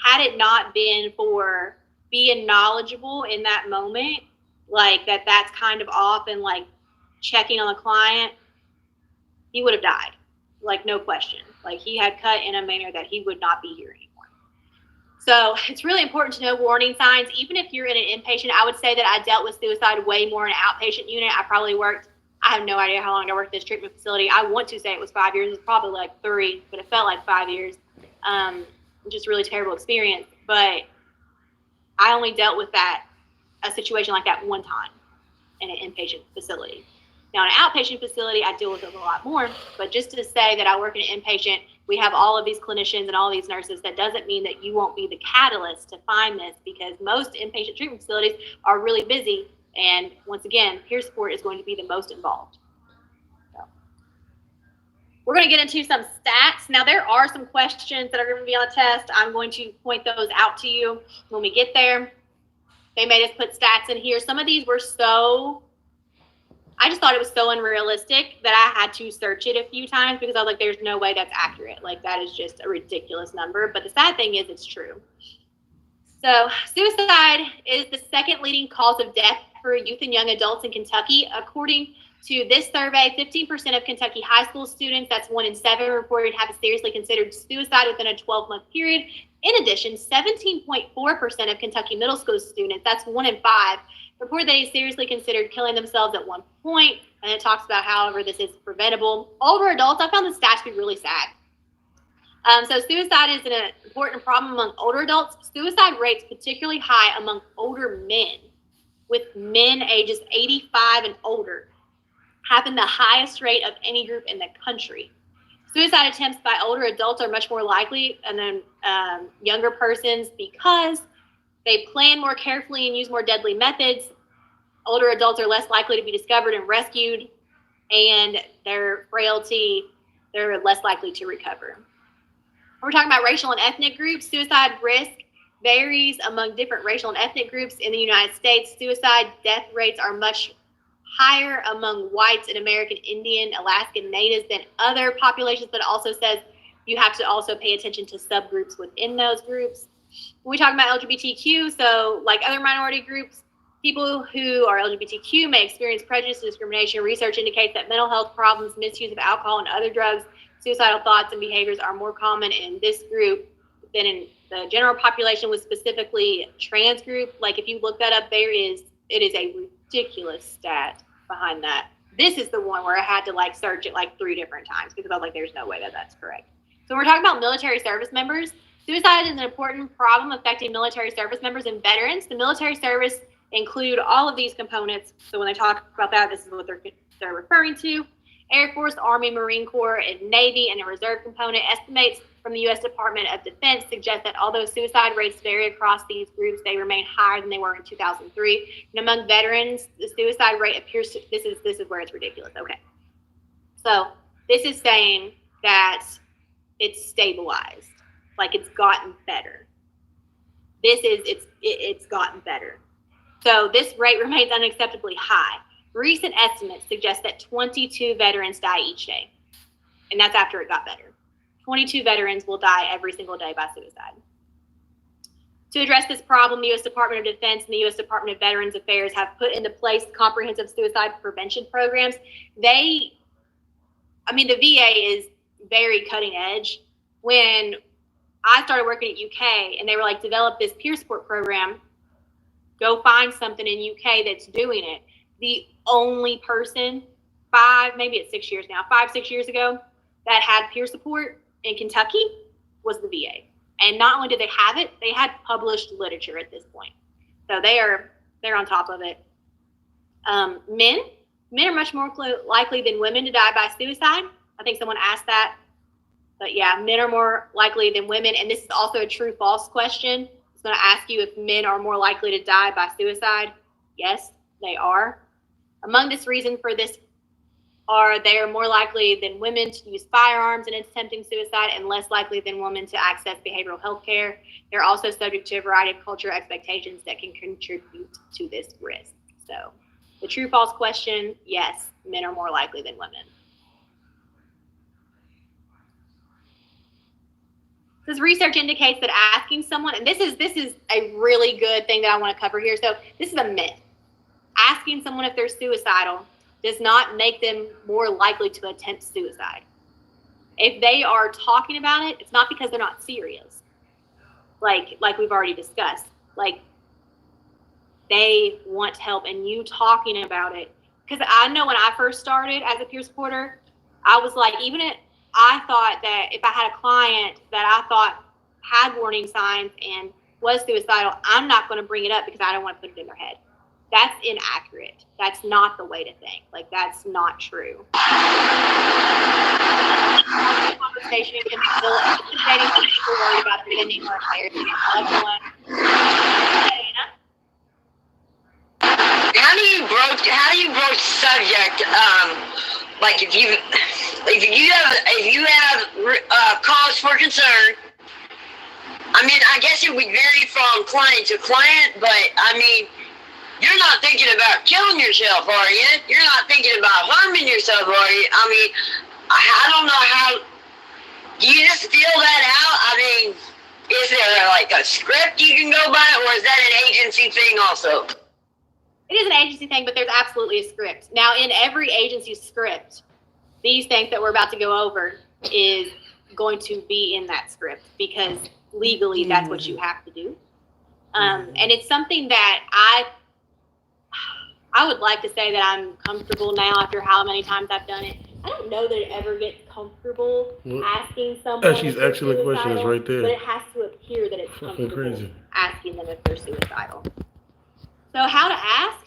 Had it not been for being knowledgeable in that moment, like that's kind of off and like checking on the client, he would have died, like no question. Like he had cut in a manner that he would not be here anymore. So it's really important to know warning signs. Even if you're in an inpatient, I would say that I dealt with suicide way more in an outpatient unit. I have no idea how long I worked at this treatment facility. I want to say it was 5 years. It was probably like 3, but it felt like 5 years. Just really terrible experience. But I only dealt with a situation like that one time in an inpatient facility. Now, in an outpatient facility, I deal with it a lot more. But just to say that I work in an inpatient, we have all of these clinicians and all these nurses. That doesn't mean that you won't be the catalyst to find this, because most inpatient treatment facilities are really busy. And once again, peer support is going to be the most involved. So we're going to get into some stats. Now, there are some questions that are going to be on the test. I'm going to point those out to you when we get there. They made us put stats in here. Some of these were I just thought it was so unrealistic that I had to search it a few times because I was like, there's no way that's accurate. Like, that is just a ridiculous number. But the sad thing is it's true. So suicide is the second leading cause of death for youth and young adults in Kentucky, according to this survey, 15% of Kentucky high school students, that's 1 in 7, reported having seriously considered suicide within a 12-month period. In addition, 17.4% of Kentucky middle school students, that's 1 in 5, reported they seriously considered killing themselves at one point. And it talks about, however, this is preventable. Older adults, I found the stats to be really sad. So suicide is an important problem among older adults. Suicide rates particularly high among older men, with men ages 85 and older having the highest rate of any group in the country. Suicide attempts by older adults are much more likely than younger persons because they plan more carefully and use more deadly methods. Older adults are less likely to be discovered and rescued, and their frailty, they're less likely to recover. We're talking about racial and ethnic groups. Suicide risk varies among different racial and ethnic groups in the United States. Suicide death rates are much higher among whites and American Indian, Alaskan Natives than other populations, but it also says you have to also pay attention to subgroups within those groups. When we talk about LGBTQ, so like other minority groups, people who are LGBTQ may experience prejudice and discrimination. Research indicates that mental health problems, misuse of alcohol and other drugs, suicidal thoughts and behaviors are more common in this group than in the general population, with specifically trans group. Like if you look that up, it is a ridiculous stat behind that. This is the one where I had to like search it like 3 different times because I was like, there's no way that that's correct. So when we're talking about military service members, suicide is an important problem affecting military service members and veterans. The military service include all of these components. So when they talk about that, this is what they're referring to. Air Force, Army, Marine Corps, and Navy, and a reserve component. Estimates from the U.S. Department of Defense suggest that although suicide rates vary across these groups, they remain higher than they were in 2003. And among veterans, the suicide rate appears to, this is where it's ridiculous. Okay. So this is saying that it's stabilized, like it's gotten better. It's gotten better. So this rate remains unacceptably high. Recent estimates suggest that 22 veterans die each day, and that's after it got better. 22 veterans will die every single day by suicide. To address this problem, the U.S. Department of Defense and the U.S. Department of Veterans Affairs have put into place comprehensive suicide prevention programs. The VA is very cutting edge. When I started working at UK and they were like, develop this peer support program, go find something in UK that's doing it. The only person 6 years now, 5-6 years ago, that had peer support in Kentucky was the VA. And not only did they have it, they had published literature at this point. So they're on top of it. Men are much more likely than women to die by suicide. I think someone asked that. But yeah, men are more likely than women. And this is also a true-false question. It's going to ask you if men are more likely to die by suicide. Yes, they are. Among this reason for this are they are more likely than women to use firearms in attempting suicide and less likely than women to access behavioral health care. They're also subject to a variety of cultural expectations that can contribute to this risk. So the true-false question, yes, men are more likely than women. This research indicates that asking someone, and this is a really good thing that I want to cover here. So this is a myth. Asking someone if they're suicidal does not make them more likely to attempt suicide. If they are talking about it, it's not because they're not serious. Like we've already discussed. Like they want help, and you talking about it. Because I know when I first started as a peer supporter, I was like, I thought that if I had a client that I thought had warning signs and was suicidal, I'm not going to bring it up because I don't want to put it in their head. That's inaccurate. That's not the way to think. Like, that's not true. Conversation can be still intimidating for people worried about offending or embarrassing a loved one. How do you broach subject? Like if you have cause for concern. I mean, I guess it would vary from client to client, but I mean, you're not thinking about killing yourself, are you? You're not thinking about harming yourself, are you? I mean, I don't know how. Do you just feel that out? I mean, is there like a script you can go by, or is that an agency thing also? it is an agency thing, but there's absolutely a script. Now, in every agency script, these things that we're about to go over is going to be in that script because legally that's what you have to do. And it's something that I would like to say that I'm comfortable now after how many times I've done it. I don't know that it ever gets comfortable asking someone. She's asking the question is right there. But it has to appear that it's Fucking comfortable crazy. asking them if they're suicidal. So how to ask?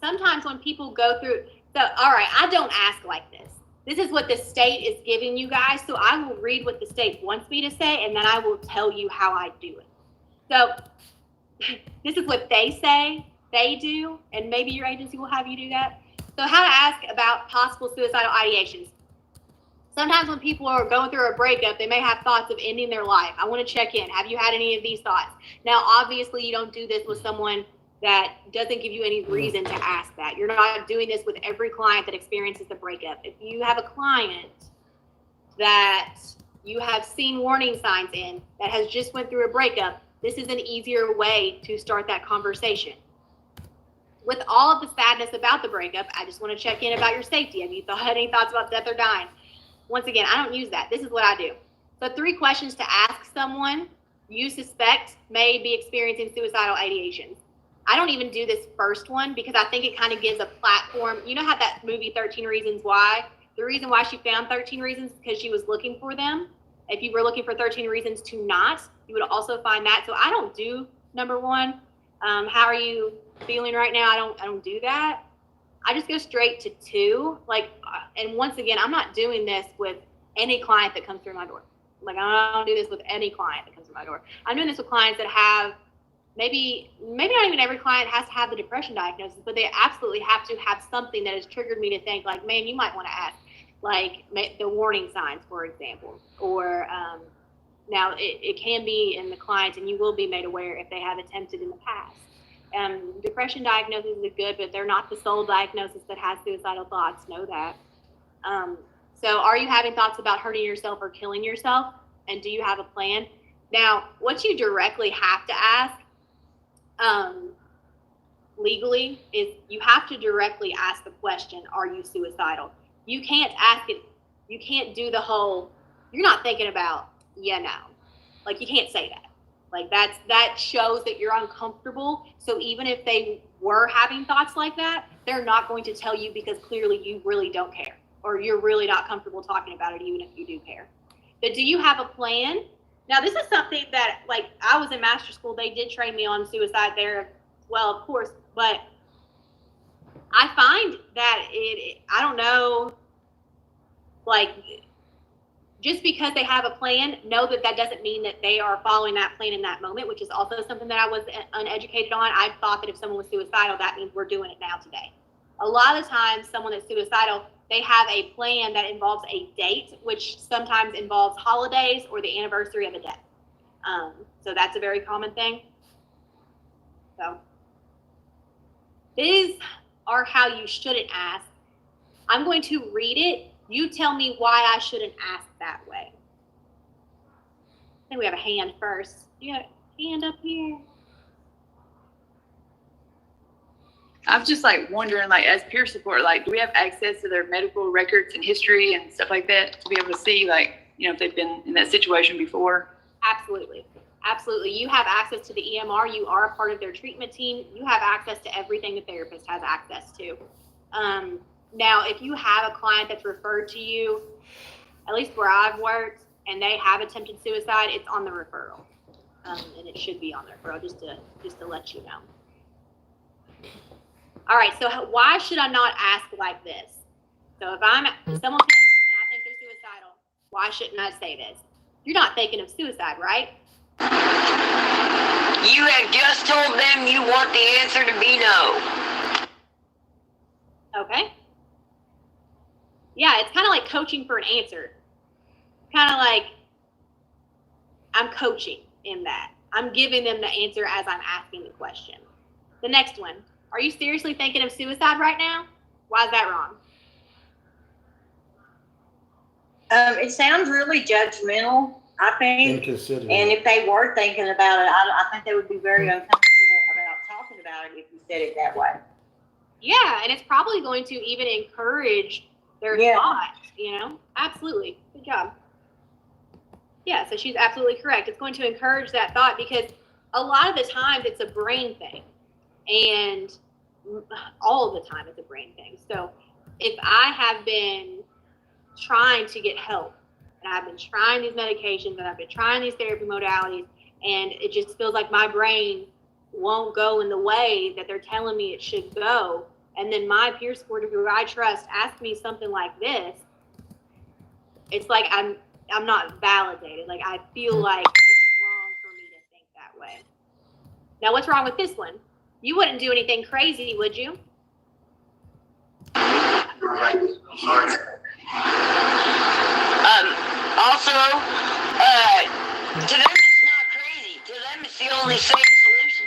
Sometimes when people go through, all right, I don't ask like this. This is what the state is giving you guys. So I will read what the state wants me to say, and then I will tell you how I do it. So this is what they say they do, and maybe your agency will have you do that. So how to ask about possible suicidal ideations. Sometimes when people are going through a breakup, they may have thoughts of ending their life. I want to check in. Have you had any of these thoughts? Now, obviously, you don't do this with someone that doesn't give you any reason to ask that. You're not doing this with every client that experiences a breakup. If you have a client that you have seen warning signs in that has just went through a breakup, this is an easier way to start that conversation. With all of the sadness about the breakup, I just want to check in about your safety. Have you had any thoughts about death or dying? Once again, I don't use that. This is what I do. So 3 questions to ask someone you suspect may be experiencing suicidal ideations. I don't even do this first one because I think it kind of gives a platform. You know how that movie 13 Reasons Why? The reason why she found 13 reasons is because she was looking for them. If you were looking for 13 reasons to not, you would also find that. So I don't do number 1. How are you feeling right now? I don't do that. I just go straight to 2. And once again, I'm not doing this with any client that comes through my door. I don't do this with any client that comes through my door. I'm doing this with clients that have maybe not even every client has to have the depression diagnosis, but they absolutely have to have something that has triggered me to think man, you might want to ask, the warning signs, for example, or now it can be in the client, and you will be made aware if they have attempted in the past. Depression diagnosis is good, but they're not the sole diagnosis that has suicidal thoughts. Know that. So are you having thoughts about hurting yourself or killing yourself? And do you have a plan? Now, what you directly have to ask legally is you have to directly ask the question, are you suicidal? You can't ask it. You can't do the whole, you're not thinking about, you can't say that. That shows that you're uncomfortable. So even if they were having thoughts like that, they're not going to tell you because clearly you really don't care, or you're really not comfortable talking about it, even if you do care. But do you have a plan? Now, this is something that, I was in master school. They did train me on suicide there, well, of course, but I find that I don't know, just because they have a plan, know that doesn't mean that they are following that plan in that moment, which is also something that I was uneducated on. I thought that if someone was suicidal, that means we're doing it now today. A lot of times, someone that's suicidal, they have a plan that involves a date, which sometimes involves holidays or the anniversary of a death. So that's a very common thing. So these are how you shouldn't ask. I'm going to read it. You tell me why I shouldn't ask that way. I think we have a hand first. You got a hand up here. I'm just wondering, as peer support, do we have access to their medical records and history and stuff like that to be able to see, if they've been in that situation before? Absolutely. Absolutely. You have access to the EMR. You are a part of their treatment team. You have access to everything the therapist has access to. Now, if you have a client that's referred to you, at least where I've worked, and they have attempted suicide, it's on the referral. And it should be on the referral, just to let you know. All right, so why should I not ask like this? So if someone comes and I think they're suicidal, why shouldn't I say this? You're not thinking of suicide, right? You have just told them you want the answer to be no. Okay. Yeah, it's kind of like coaching for an answer. Kind of like I'm coaching in that. I'm giving them the answer as I'm asking the question. The next one. Are you seriously thinking of suicide right now? Why is that wrong? It sounds really judgmental I think, Inconsiderate. and if they were thinking about it, I think they would be very uncomfortable about talking about it if you said it that way. Yeah, and it's probably going to even encourage their Yeah. thoughts, Absolutely. Good job. Yeah, so she's absolutely correct. It's going to encourage that thought because a lot of the times it's a brain thing. And all of the time it's a brain thing. So if I have been trying to get help and I've been trying these medications and I've been trying these therapy modalities and it just feels like my brain won't go in the way that they're telling me it should go, and then my peer supporter who I trust asks me something like this, it's like I'm not validated. Like I feel like it's wrong for me to think that way. Now what's wrong with this one? You wouldn't do anything crazy, would you? Also, to them it's not crazy. To them it's the only safe solution.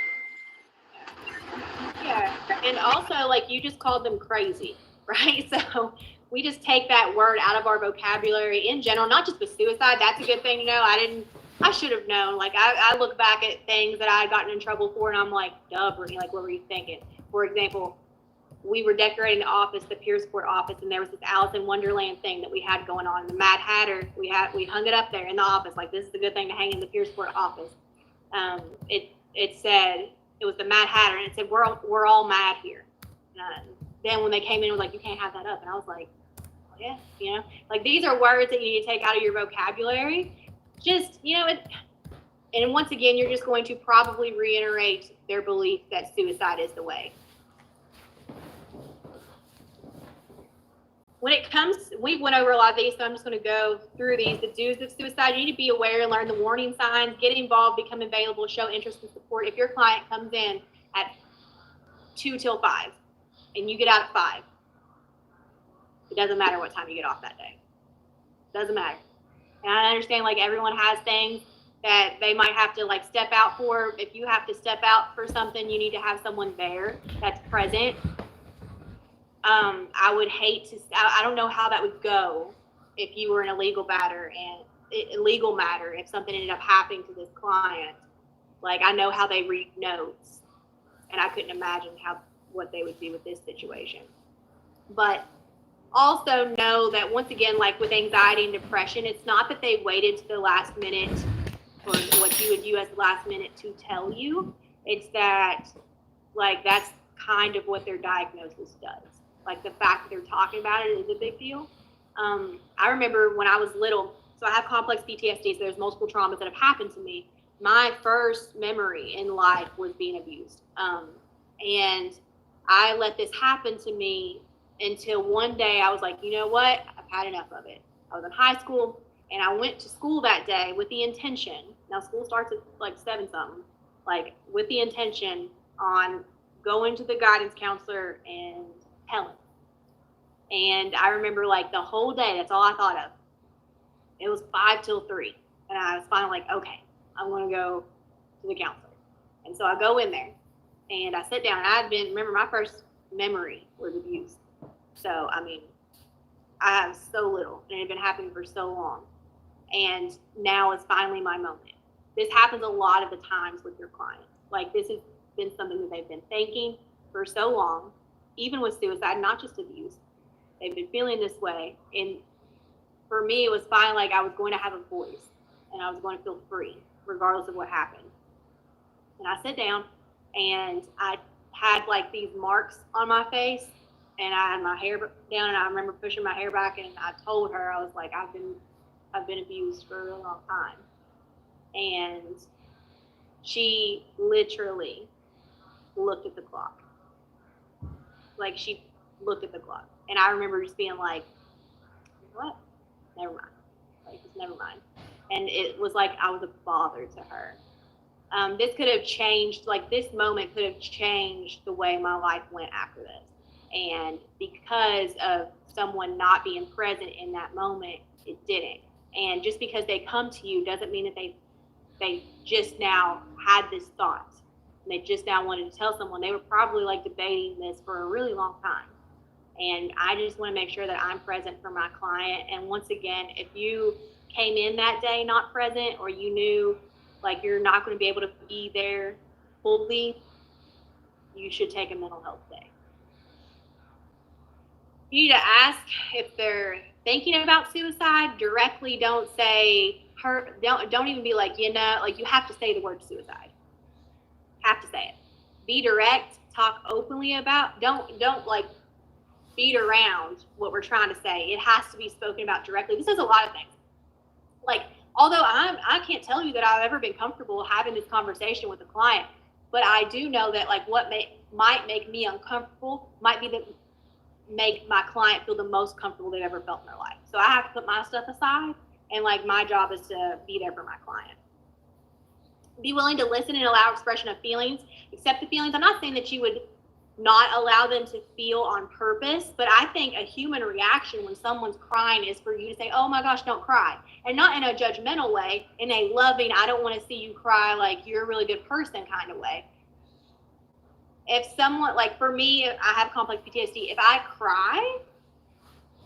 Yeah, and also, like, you just called them crazy, right? So we just take that word out of our vocabulary in general, not just with suicide. That's a good thing to know. I should have known. Like, I look back at things that I had gotten in trouble for, and I'm like, duh, Brittany, like, what were you thinking? For example, we were decorating the office, the peer support office, and there was this Alice in Wonderland thing that we had going on. The Mad Hatter, we hung it up there in the office, like, this is a good thing to hang in the peer support office. It said, it was the Mad Hatter, and it said, we're all mad here. Then when they came in, it was like, you can't have that up. And I was like, oh, yeah, like, these are words that you need to take out of your vocabulary. Just, and once again, you're just going to probably reiterate their belief that suicide is the way. When it comes, we went over a lot of these, so I'm just going to go through these. The do's of suicide: you need to be aware and learn the warning signs, get involved, become available, show interest and support. If your client comes in at 2 till 5 and you get out at 5, it doesn't matter what time you get off that day. It doesn't matter. And I understand, like, everyone has things that they might have to, like, step out for. If you have to step out for something, you need to have someone there that's present. I would hate to, I don't know how that would go if you were in a legal matter if something ended up happening to this client. Like, I know how they read notes, and I couldn't imagine what they would do with this situation. But also know that, once again, like with anxiety and depression, it's not that they waited to the last minute, or what you would view as the last minute, to tell you. It's that, like, that's kind of what their diagnosis does. Like, the fact that they're talking about it is a big deal. I remember when I was little, so I have complex PTSD, so there's multiple traumas that have happened to me. My first memory in life was being abused. And I let this happen to me until one day I was like, you know what? I've had enough of it. I was in high school, and I went to school that day with the intention, now school starts at like 7-something, like with the intention on going to the guidance counselor and telling. And I remember, like, the whole day, that's all I thought of. It was 5 till 3. And I was finally like, okay, I'm going to go to the counselor. And so I go in there and I sit down. And remember, my first memory was abuse. So, I mean, I have so little, and it had been happening for so long. And now is finally my moment. This happens a lot of the times with your clients. Like, this has been something that they've been thinking for so long, even with suicide, not just abuse. They've been feeling this way. And for me, it was finally like I was going to have a voice, and I was going to feel free, regardless of what happened. And I sat down, and I had, like, these marks on my face, and I had my hair down, and I remember pushing my hair back, and I told her, I was like, I've been abused for a really long time. And she literally looked at the clock. Like, she looked at the clock. And I remember just being like, what? Never mind. Like, just never mind. And it was like I was a bother to her. This could have changed, like, this moment could have changed the way my life went after this. And because of someone not being present in that moment, it didn't. And just because they come to you doesn't mean that they just now had this thought. And they just now wanted to tell someone. They were probably, like, debating this for a really long time. And I just want to make sure that I'm present for my client. And once again, if you came in that day not present, or you knew like you're not going to be able to be there fully, you should take a mental health day. You need to ask if they're thinking about suicide directly. Don't say her. Don't even be like, you know, like you have to say the word suicide. Have to say it. Be direct. Talk openly about. Don't like beat around what we're trying to say. It has to be spoken about directly. This is a lot of things. Like, although I can't tell you that I've ever been comfortable having this conversation with a client, but I do know that like what might make me uncomfortable might be make my client feel the most comfortable they've ever felt in their life. So I have to put my stuff aside, and like my job is to be there for my client. Be willing to listen and allow expression of feelings. Accept the feelings. I'm not saying that you would not allow them to feel on purpose, but I think a human reaction when someone's crying is for you to say, oh my gosh, don't cry. And not in a judgmental way, in a loving, I don't want to see you cry, like you're a really good person kind of way. If someone, like for me, I have complex PTSD. If I cry,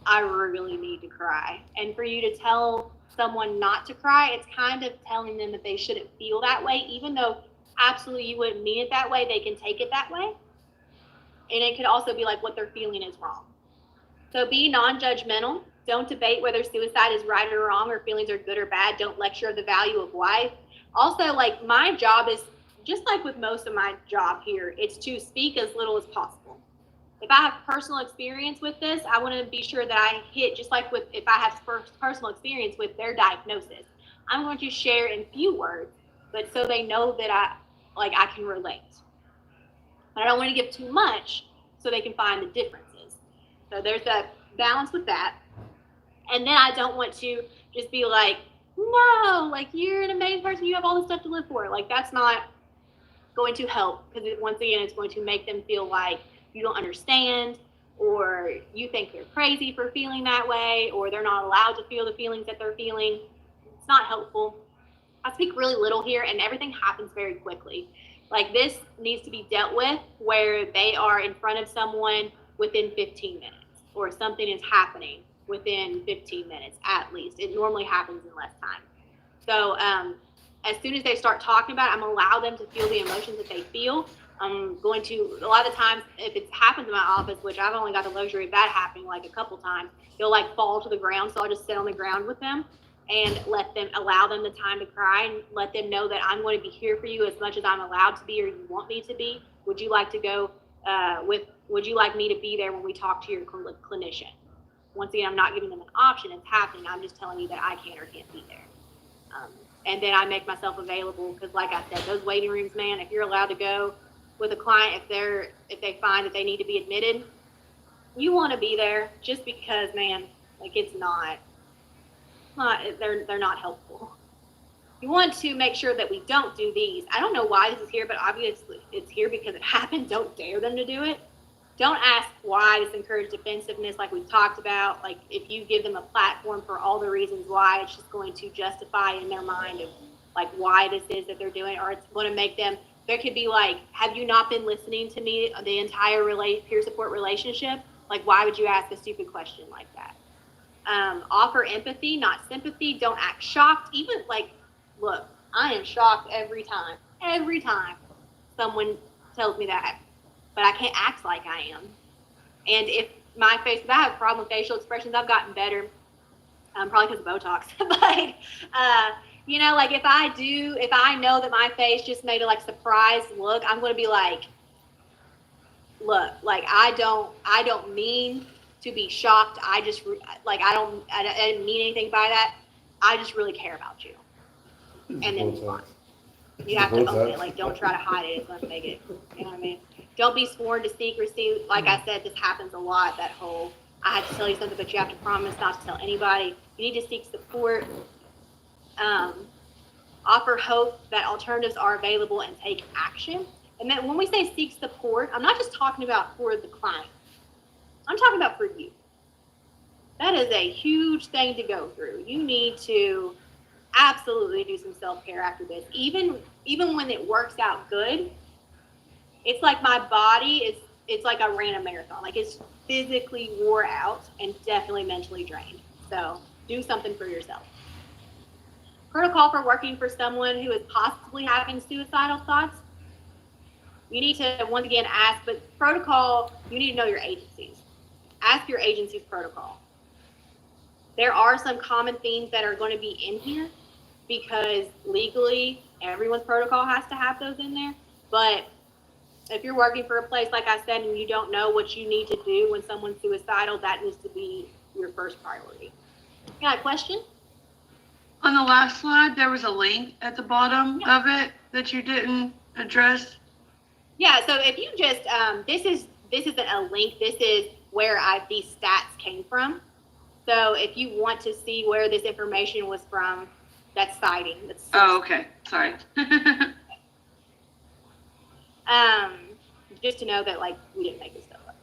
I really need to cry. And for you to tell someone not to cry, it's kind of telling them that they shouldn't feel that way, even though absolutely you wouldn't mean it that way, they can take it that way. And it could also be like what they're feeling is wrong. So be non-judgmental. Don't debate whether suicide is right or wrong, or feelings are good or bad. Don't lecture the value of life. Also, like my job is, just like with most of my job here, it's to speak as little as possible. If I have personal experience with this, I want to be sure that I hit, just like with if I have personal experience with their diagnosis, I'm going to share in few words, but so they know that I can relate. But I don't want to give too much so they can find the differences. So there's a balance with that. And then I don't want to just be like, no, like you're an amazing person, you have all this stuff to live for. Like that's not going to help, because once again, it's going to make them feel like you don't understand, or you think they're crazy for feeling that way, or they're not allowed to feel the feelings that they're feeling. It's not helpful. I speak really little here, and everything happens very quickly. Like this needs to be dealt with where they are in front of someone within 15 minutes, or something is happening within 15 minutes at least. It normally happens in less time. So as soon as they start talking about it, I'm going to allow them to feel the emotions that they feel. I'm going to, a lot of times, if it happens in my office, which I've only got the luxury of that happening like a couple times, they'll like fall to the ground. So I'll just sit on the ground with them and allow them the time to cry, and let them know that I'm going to be here for you as much as I'm allowed to be, or you want me to be. Would you like to go would you like me to be there when we talk to your clinician? Once again, I'm not giving them an option. It's happening. I'm just telling you that I can or can't be there. And then I make myself available, because like I said, those waiting rooms, man, if you're allowed to go with a client, if they find that they need to be admitted, you want to be there, just because, man, like they're not helpful. You want to make sure that we don't do these. I don't know why this is here, but obviously it's here because it happened. Don't dare them to do it. Don't ask why. This encourages defensiveness, like we've talked about. Like if you give them a platform for all the reasons why, it's just going to justify in their mind of like why this is that they're doing, or it's going to make them. There could be like, have you not been listening to me the entire peer support relationship? Like, why would you ask a stupid question like that? Offer empathy, not sympathy. Don't act shocked. Even like, look, I am shocked every time someone tells me that, but I can't act like I am. And if I have a problem with facial expressions, I've gotten better, probably because of Botox. But, you know, like if I know that my face just made a like surprised look, I'm going to be like, look, like I don't mean to be shocked. I just like, I didn't mean anything by that. I just really care about you. And then move on. You have to own it. Like, don't try to hide it. It's going to make it, you know what I mean? Don't be sworn to secrecy. Like I said, this happens a lot, that whole, I have to tell you something, but you have to promise not to tell anybody. You need to seek support. Offer hope that alternatives are available, and take action. And then when we say seek support, I'm not just talking about for the client. I'm talking about for you. That is a huge thing to go through. You need to absolutely do some self-care after this. Even when it works out good, it's like my body it's like I ran a marathon. Like it's physically wore out and definitely mentally drained. So do something for yourself. Protocol for working for someone who is possibly having suicidal thoughts. You need to, once again, ask, but protocol, you need to know your agencies. Ask your agency's protocol. There are some common themes that are going to be in here because legally, everyone's protocol has to have those in there. But if you're working for a place, like I said, and you don't know what you need to do when someone's suicidal, that needs to be your first priority. You got a question? On the last slide, there was a link at the bottom of it that you didn't address. Yeah, so if you just, this isn't a link, this is where these stats came from. So if you want to see where this information was from, that's citing. Oh, okay, sorry. Just to know that, like, we didn't make this stuff up.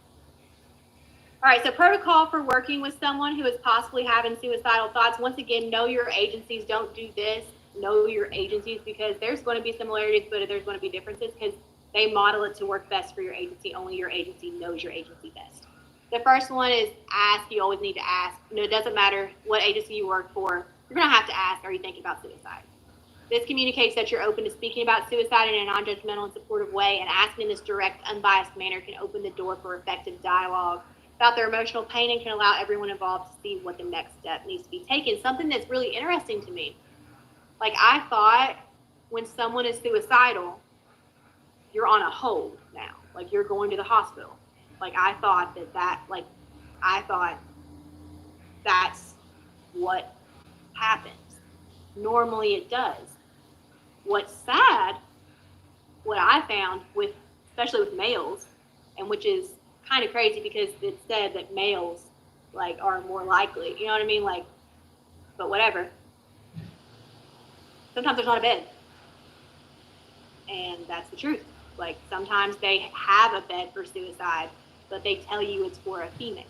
All right, so protocol for working with someone who is possibly having suicidal thoughts. Once again, know your agencies. Don't do this. Know your agencies because there's going to be similarities, but there's going to be differences because they model it to work best for your agency. Only your agency knows your agency best. The first one is ask. You always need to ask. It doesn't matter what agency you work for. You're going to have to ask, are you thinking about suicide? This communicates that you're open to speaking about suicide in a non-judgmental and supportive way, and asking in this direct, unbiased manner can open the door for effective dialogue about their emotional pain and can allow everyone involved to see what the next step needs to be taken. Something that's really interesting to me. Like, I thought when someone is suicidal, you're on a hold now. Like, you're going to the hospital. Like, I thought that's what happens. Normally it does. What's sad, what I found with, especially with males, and which is kind of crazy because it said that males, like, are more likely, you know what I mean? Like, but whatever. Sometimes there's not a bed. And that's the truth. Like, sometimes they have a bed for suicide, but they tell you it's for a female.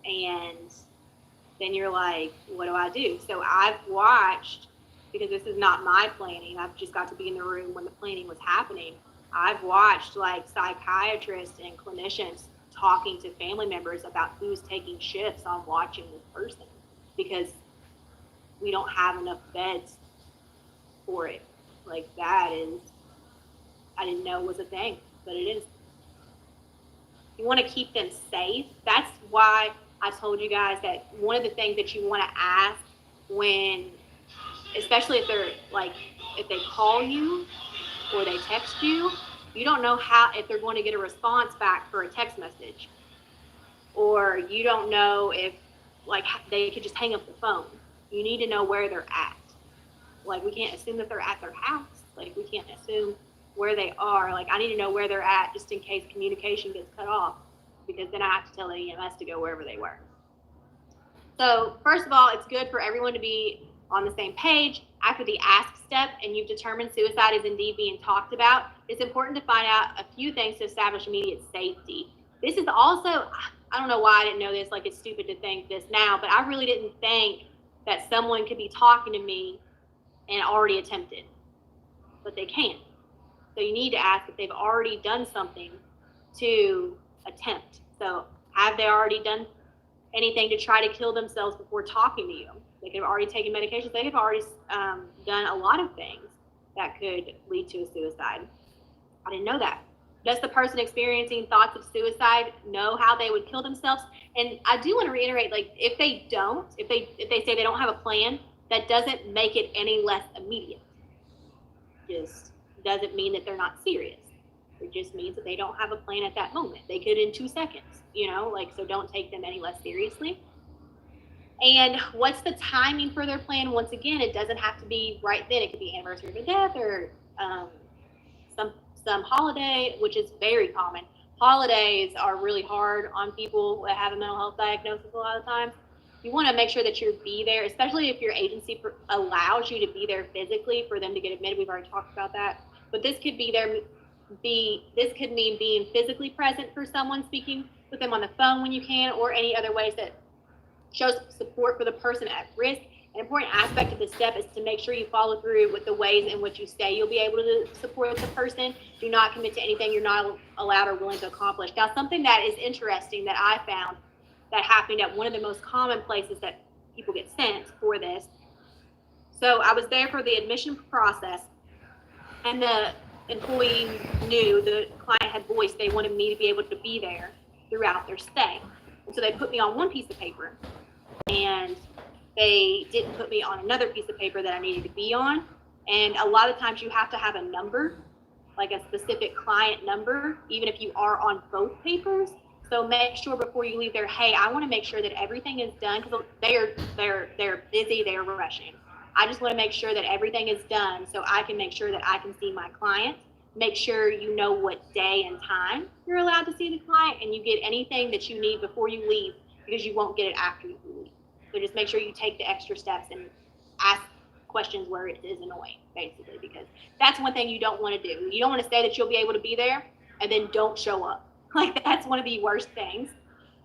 And then you're like, what do I do? So I've watched, because this is not my planning, I've just got to be in the room when the planning was happening. I've watched, like, psychiatrists and clinicians talking to family members about who's taking shifts on watching this person because we don't have enough beds for it. Like, that is, I didn't know was a thing, but it is. You want to keep them safe. That's why I told you guys that one of the things that you want to ask when, especially if they're like, if they call you or they text you, you don't know if they're going to get a response back for a text message, or you don't know if, like, they could just hang up the phone. You need to know where they're at. Like, we can't assume that they're at their house. Like, we can't assume where they are. Like, I need to know where they're at just in case communication gets cut off, because then I have to tell the EMS to go wherever they were. So first of all, it's good for everyone to be on the same page. After the ask step and you've determined suicide is indeed being talked about, it's important to find out a few things to establish immediate safety. This is also, I don't know why I didn't know this, like, it's stupid to think this now, but I really didn't think that someone could be talking to me and already attempted, but they can. So you need to ask if they've already done something to attempt. So have they already done anything to try to kill themselves before talking to you? They could have already taken medications. They could have already done a lot of things that could lead to a suicide. I didn't know that. Does the person experiencing thoughts of suicide know how they would kill themselves? And I do want to reiterate, like, if they say they don't have a plan, that doesn't make it any less immediate. Just doesn't mean that they're not serious. It just means that they don't have a plan at that moment. They could in 2 seconds, like, so don't take them any less seriously. And what's the timing for their plan? Once again, it doesn't have to be right then. It could be anniversary of a death or some holiday, which is very common. Holidays are really hard on people that have a mental health diagnosis a lot of times. You want to make sure that you be there, especially if your agency allows you to be there physically for them to get admitted. We've already talked about that. But this could this could mean being physically present for someone, speaking with them on the phone when you can, or any other ways that shows support for the person at risk. An important aspect of this step is to make sure you follow through with the ways in which you say you'll be able to support the person. Do not commit to anything you're not allowed or willing to accomplish. Now, something that is interesting that I found that happened at one of the most common places that people get sent for this So I was there for the admission process, and the employee knew, the client had voiced they wanted me to be able to be there throughout their stay. And so they put me on one piece of paper, and they didn't put me on another piece of paper that I needed to be on. And a lot of times you have to have a number, like a specific client number, even if you are on both papers. So make sure before you leave there, hey, I want to make sure that everything is done, because they're busy, they're rushing. I just want to make sure that everything is done so I can make sure that I can see my client. Make sure you know what day and time you're allowed to see the client, and you get anything that you need before you leave, because you won't get it after you leave. So just make sure you take the extra steps and ask questions where it is annoying, basically, because that's one thing you don't want to do. You don't want to say that you'll be able to be there and then don't show up. Like, that's one of the worst things.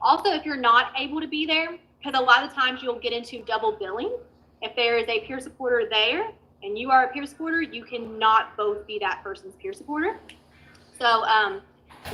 Also, if you're not able to be there, because a lot of times you'll get into double billing. If there is a peer supporter there and you are a peer supporter, you cannot both be that person's peer supporter. So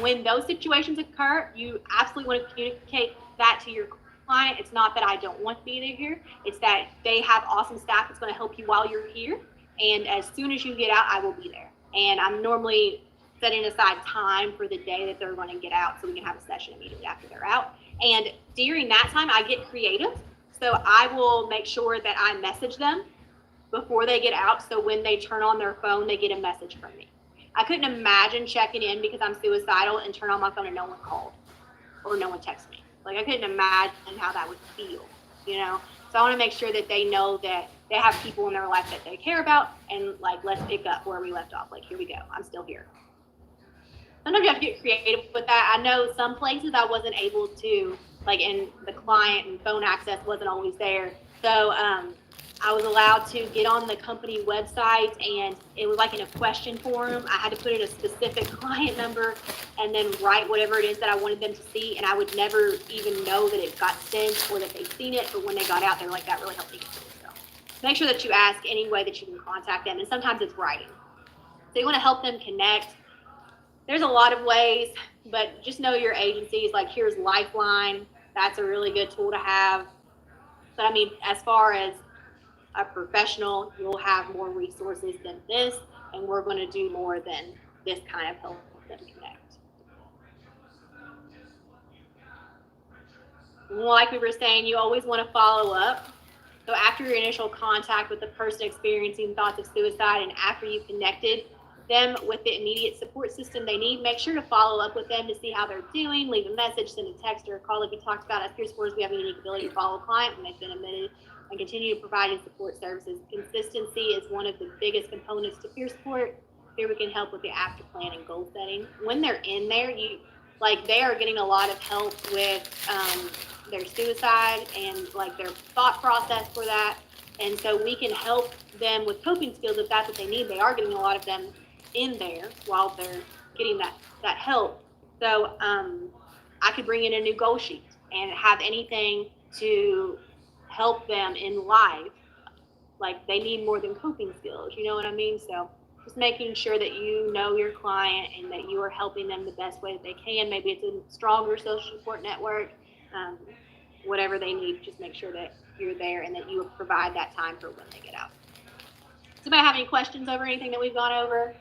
when those situations occur, you absolutely want to communicate that to your client. It's not that I don't want to be here. It's that they have awesome staff that's going to help you while you're here. And as soon as you get out, I will be there. And I'm normally setting aside time for the day that they're going to get out so we can have a session immediately after they're out. And during that time, I get creative. So I will make sure that I message them before they get out. So when they turn on their phone, they get a message from me. I couldn't imagine checking in because I'm suicidal and turn on my phone and no one called or no one texted me. Like, I couldn't imagine how that would feel, you know? So I want to make sure that they know that they have people in their life that they care about, and like, let's pick up where we left off. Like, here we go. I'm still here. Sometimes you have to get creative with that. I know some places I wasn't able to, like, in the client and phone access wasn't always there. So I was allowed to get on the company website, and it was like in a question form. I had to put in a specific client number and then write whatever it is that I wanted them to see. And I would never even know that it got sent or that they'd seen it. But when they got out, they're like, that really helped me get through. So make sure that you ask any way that you can contact them. And sometimes it's writing. So you want to help them connect. There's a lot of ways, but just know your agencies. Like, here's Lifeline. That's a really good tool to have. But I mean, as far as a professional, you'll have more resources than this, and we're going to do more than this kind of help them connect. Like we were saying, you always want to follow up. So after your initial contact with the person experiencing thoughts of suicide, and after you've connected them with the immediate support system they need, make sure to follow up with them to see how they're doing. Leave a message, send a text or a call. Like we talked about, as peer supporters, we have a unique ability to follow a client when they've been admitted and continue to provide support services. Consistency is one of the biggest components to peer support. Here we can help with the after plan and goal setting. When they're in there, they are getting a lot of help with their suicide and like their thought process for that. And so we can help them with coping skills if that's what they need. They are getting a lot of them in there while they're getting that help. So I could bring in a new goal sheet and have anything to help them in life. Like, they need more than coping skills, you know what I mean? So just making sure that you know your client and that you are helping them the best way that they can. Maybe it's a stronger social support network, whatever they need. Just make sure that you're there and that you provide that time for when they get out. Does anybody have any questions over anything that we've gone over?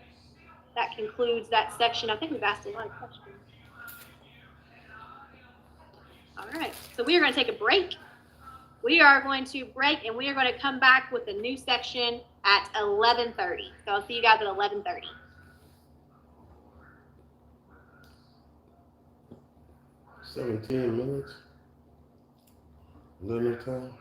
That concludes that section. I think we've asked a lot of questions. All right, so we are going to take a break. We are going to break, and we are going to come back with a new section at 11:30. So I'll see you guys at 11:30. $17 minutes. Little time.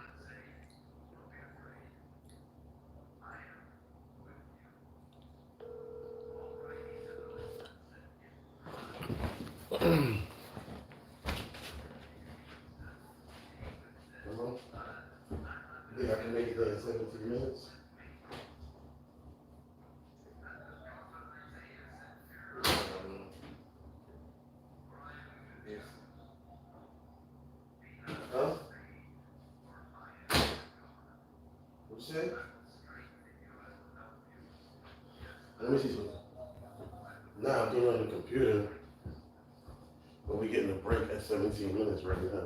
Yeah, I can make it there in 17 minutes. Huh? What you say? Let me see something. Nah, I'm doing it on the computer. But we getting a break at 17 minutes right now.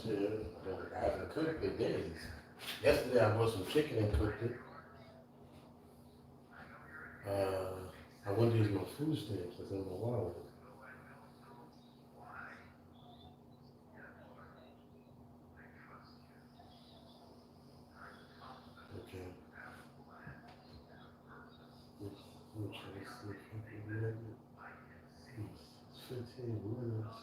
shit, I haven't cooked in days. Yesterday I bought some chicken and cooked it. I want to use my food stamps that's in my wallet. Okay. Which is 15 minutes.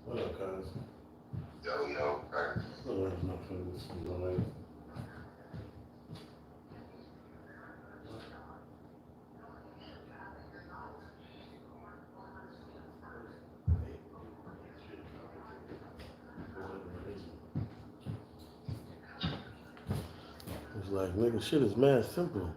What up, cuz? Yo, right? Oh, that's not for this life. It's like, nigga, shit is mad simple.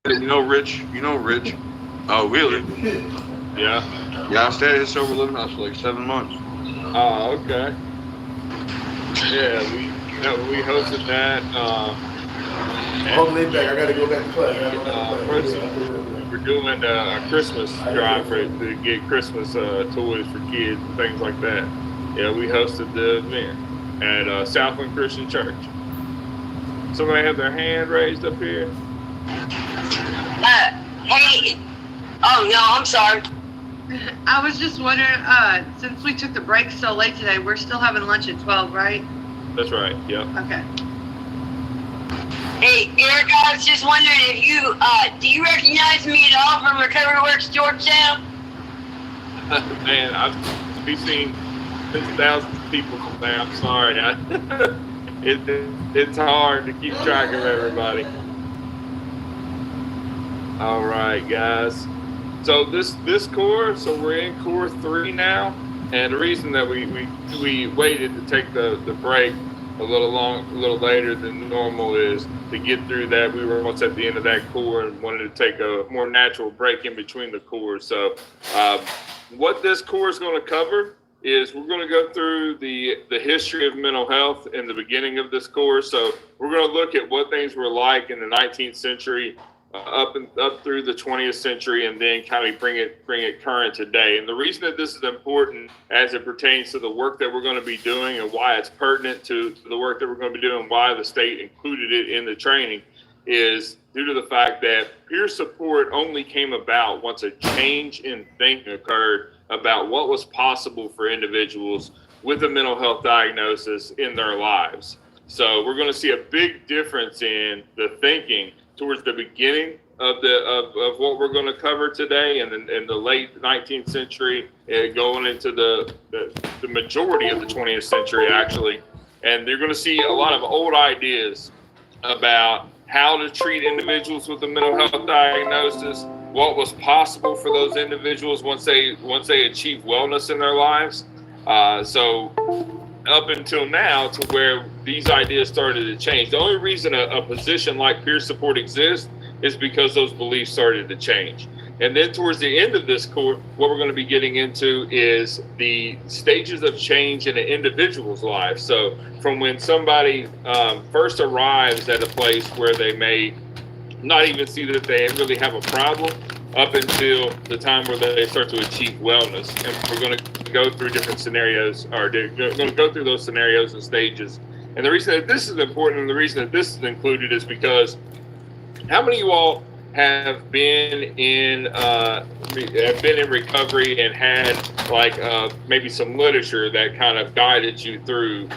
You know Rich? Wheeler. Yeah. Yeah, I stayed at his sober living house for like 7 months. Oh, okay. Yeah, we hosted that. Hold me back. I gotta go back to class. First, we're doing a Christmas drive to get Christmas toys for kids and things like that. Yeah, we hosted the event at Southland Christian Church. Somebody have their hand raised up here? Hey. Oh no, I'm sorry. I was just wondering, since we took the break so late today, we're still having lunch at 12, right? That's right. Yep. Okay. Hey, Eric, I was just wondering if you, do you recognize me at all from Recovery Works Georgetown? Man, we've seen 6,000 people from there. I'm sorry. It's hard to keep track of everybody. All right, guys. So this core, so we're in core 3 now, and the reason that we waited to take the break a little later than normal is to get through that. We were almost at the end of that core and wanted to take a more natural break in between the cores. So what this core is going to cover is we're going to go through the history of mental health in the beginning of this course. So we're going to look at what things were like in the 19th century, up through the 20th century, and then kind of bring it current today. And the reason that this is important as it pertains to the work that we're going to be doing and why it's pertinent to the work that we're going to be doing, why the state included it in the training, is due to the fact that peer support only came about once a change in thinking occurred about what was possible for individuals with a mental health diagnosis in their lives. So we're going to see a big difference in the thinking towards the beginning of what we're going to cover today, and in the late 19th century, going into the majority of the 20th century, actually. And you're going to see a lot of old ideas about how to treat individuals with a mental health diagnosis, what was possible for those individuals once they achieve wellness in their lives. So up until now, to where these ideas started to change. The only reason a position like peer support exists is because those beliefs started to change. And then towards the end of this course, what we're going to be getting into is the stages of change in an individual's life. So from when somebody first arrives at a place where they may not even see that they really have a problem, up until the time where they start to achieve wellness. And we're going to go through different scenarios, or we're going to go through those scenarios and stages. And the reason that this is important and the reason that this is included is because how many of you all have been in recovery and had maybe some literature that kind of guided you through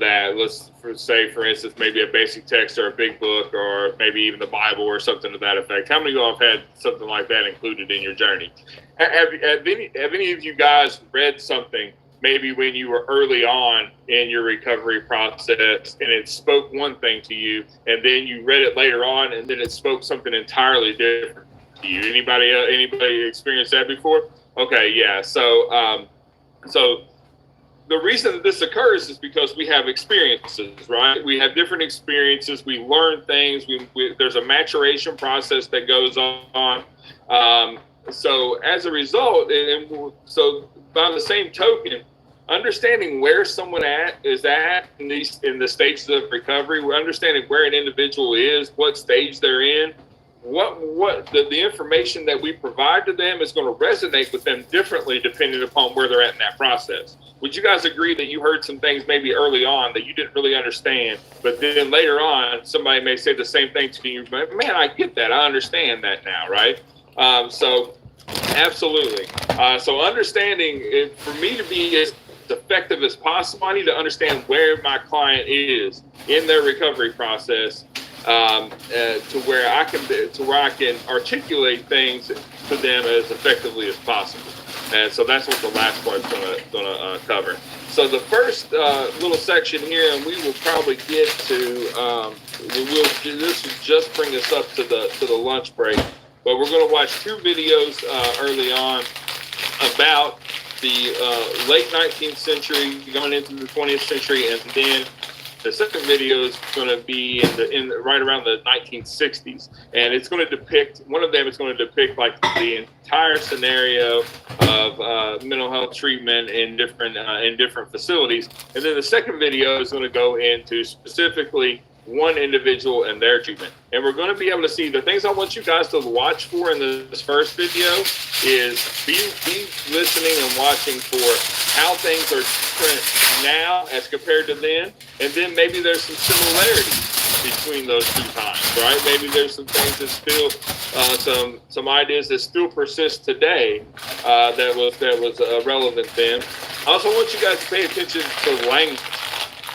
that? Let's say, for instance, maybe a basic text or a big book, or maybe even the Bible or something to that effect. How many of you all have had something like that included in your journey? Have any of you guys read something maybe when you were early on in your recovery process and it spoke one thing to you, and then you read it later on and then it spoke something entirely different to you? Anybody experienced that before? Okay, yeah. So the reason that this occurs is because we have experiences, right? We have different experiences. We learn things. There's a maturation process that goes on. So as a result, so by the same token, understanding where someone is at in the stages of recovery, we're understanding where an individual is, what stage they're in, what the information that we provide to them is going to resonate with them differently depending upon where they're at in that process. Would you guys agree that you heard some things maybe early on that you didn't really understand, but then later on somebody may say the same thing to you, but man, I get that, I understand that now, right? So absolutely. So understanding it, for me to be as effective as possible, I need to understand where my client is in their recovery process, to where I can articulate things to them as effectively as possible. And so that's what the last part's gonna cover. So the first little section here, and we will probably get to this will just bring us up to the lunch break. But we're going to watch 2 videos early on about the late 19th century going into the 20th century, and then The second video is going to be right around the 1960s, and it's going to depict, one of them is going to depict like the entire scenario of mental health treatment in different facilities. And then the second video is going to go into specifically one individual and their treatment. And we're going to be able to see the things I want you guys to watch for in this first video is be listening and watching for how things are different now as compared to then. And then maybe there's some similarities between those two times, right? Maybe there's some things that still, some ideas that still persist today that was relevant then. I also want you guys to pay attention to language.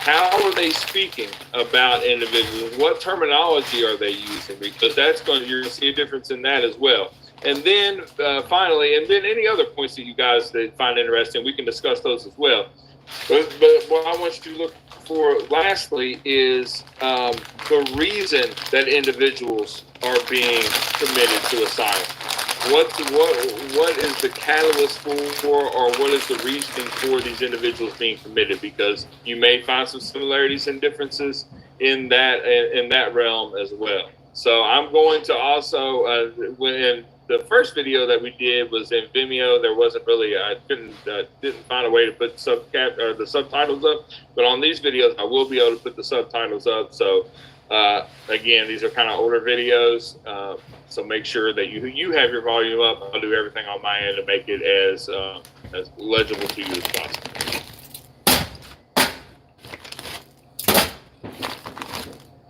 How are they speaking about individuals? What terminology are they using? Because you're going to see a difference in that as well. And then finally, and then any other points that you guys that find interesting, we can discuss those as well. But what I want you to look for lastly is the reason that individuals are being committed to asylum. What is the catalyst for, or what is the reasoning for these individuals being committed? Because you may find some similarities and differences in that realm as well. So I'm going to also when the first video that we did was in Vimeo, there wasn't really I didn't find a way to put the subtitles up, but on these videos I will be able to put the subtitles up. So again, these are kind of older videos. So make sure that you have your volume up. I'll do everything on my end to make it as legible to you as possible.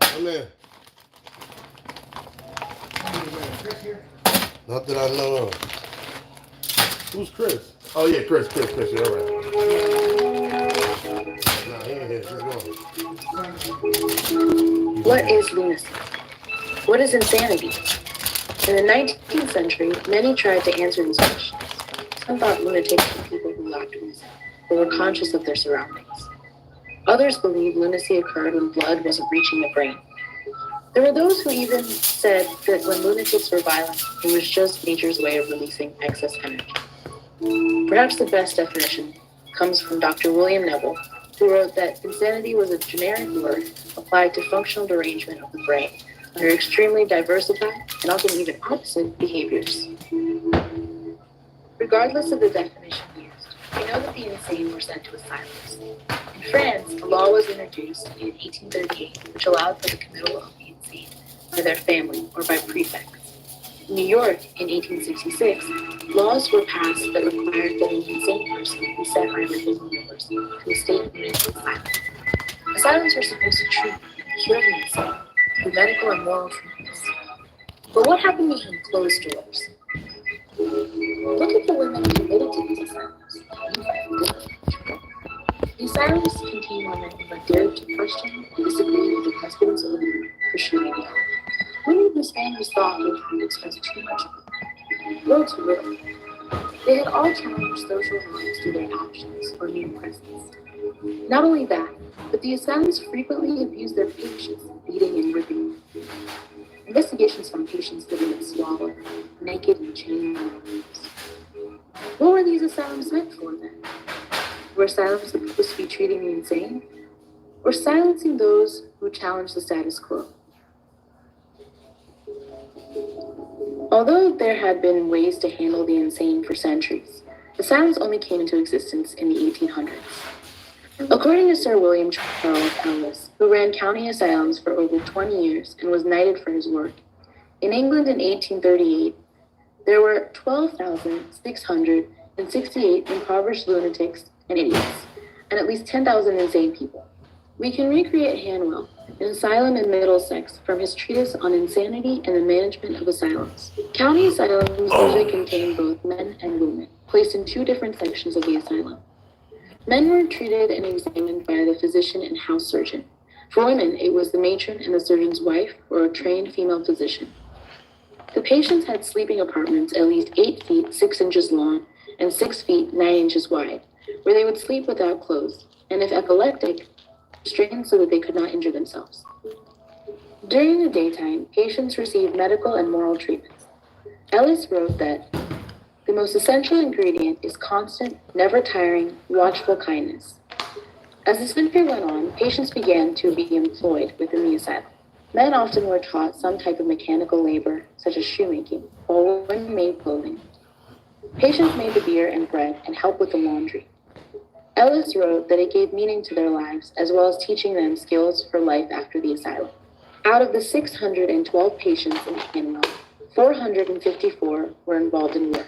Come in. Not that I know of. Who's Chris? Oh yeah, Chris. You're all right. Nah, he ain't here. He's gone. What is lunacy? What is insanity? In the 19th century, many tried to answer these questions. Some thought lunatics were people who lacked reason, or were conscious of their surroundings. Others believed lunacy occurred when blood wasn't reaching the brain. There were those who even said that when lunatics were violent, it was just nature's way of releasing excess energy. Perhaps the best definition comes from Dr. William Neville, who wrote that insanity was a generic word applied to functional derangement of the brain under extremely diversified and often even opposite behaviors. Regardless of the definition used, we know that the insane were sent to asylums. In France, a law was introduced in 1838 which allowed for the committal of the insane by their family or by prefects. In New York, in 1866, laws were passed that required that an insane person be sent by the family members to a state mental asylum. Asylums were supposed to treat and cure the insane through medical and moral treatments. But what happened behind closed doors? Look at the women committed to these asylums. The asylums contain women who have dared to question and disagree with the husbands of the Christian ideology. Women whose families thought they had expressed too much, little too little. They had all challenged social norms through their actions or mere presence. Not only that, but the asylums frequently abused their patients, beating and ripping. Investigations found patients living in squalor, naked and chained in rooms. What were these asylums meant for then? Were asylums supposed to be treating the insane, or silencing those who challenged the status quo? Although there had been ways to handle the insane for centuries, asylums only came into existence in the 1800s. According to Sir William Charles Ellis, who ran county asylums for over 20 years and was knighted for his work, in England in 1838, there were 12,668 impoverished lunatics and idiots, and at least 10,000 insane people. We can recreate Hanwell, an asylum in Middlesex, from his treatise on insanity and the management of asylums. County asylums usually contain both men and women, placed in two different sections of the asylum. Men were treated and examined by the physician and house surgeon. For women, it was the matron and the surgeon's wife or a trained female physician. The patients had sleeping apartments at least 8 feet 6 inches long and 6 feet 9 inches wide, where they would sleep without clothes, and if epileptic, restrained so that they could not injure themselves. During the daytime, patients received medical and moral treatments. Ellis wrote that the most essential ingredient is constant, never tiring, watchful kindness. As the century went on, patients began to be employed within the asylum. Men often were taught some type of mechanical labor, such as shoemaking, while women made clothing. Patients made the beer and bread and helped with the laundry. Ellis wrote that it gave meaning to their lives, as well as teaching them skills for life after the asylum. Out of the 612 patients in Panama, 454 were involved in work.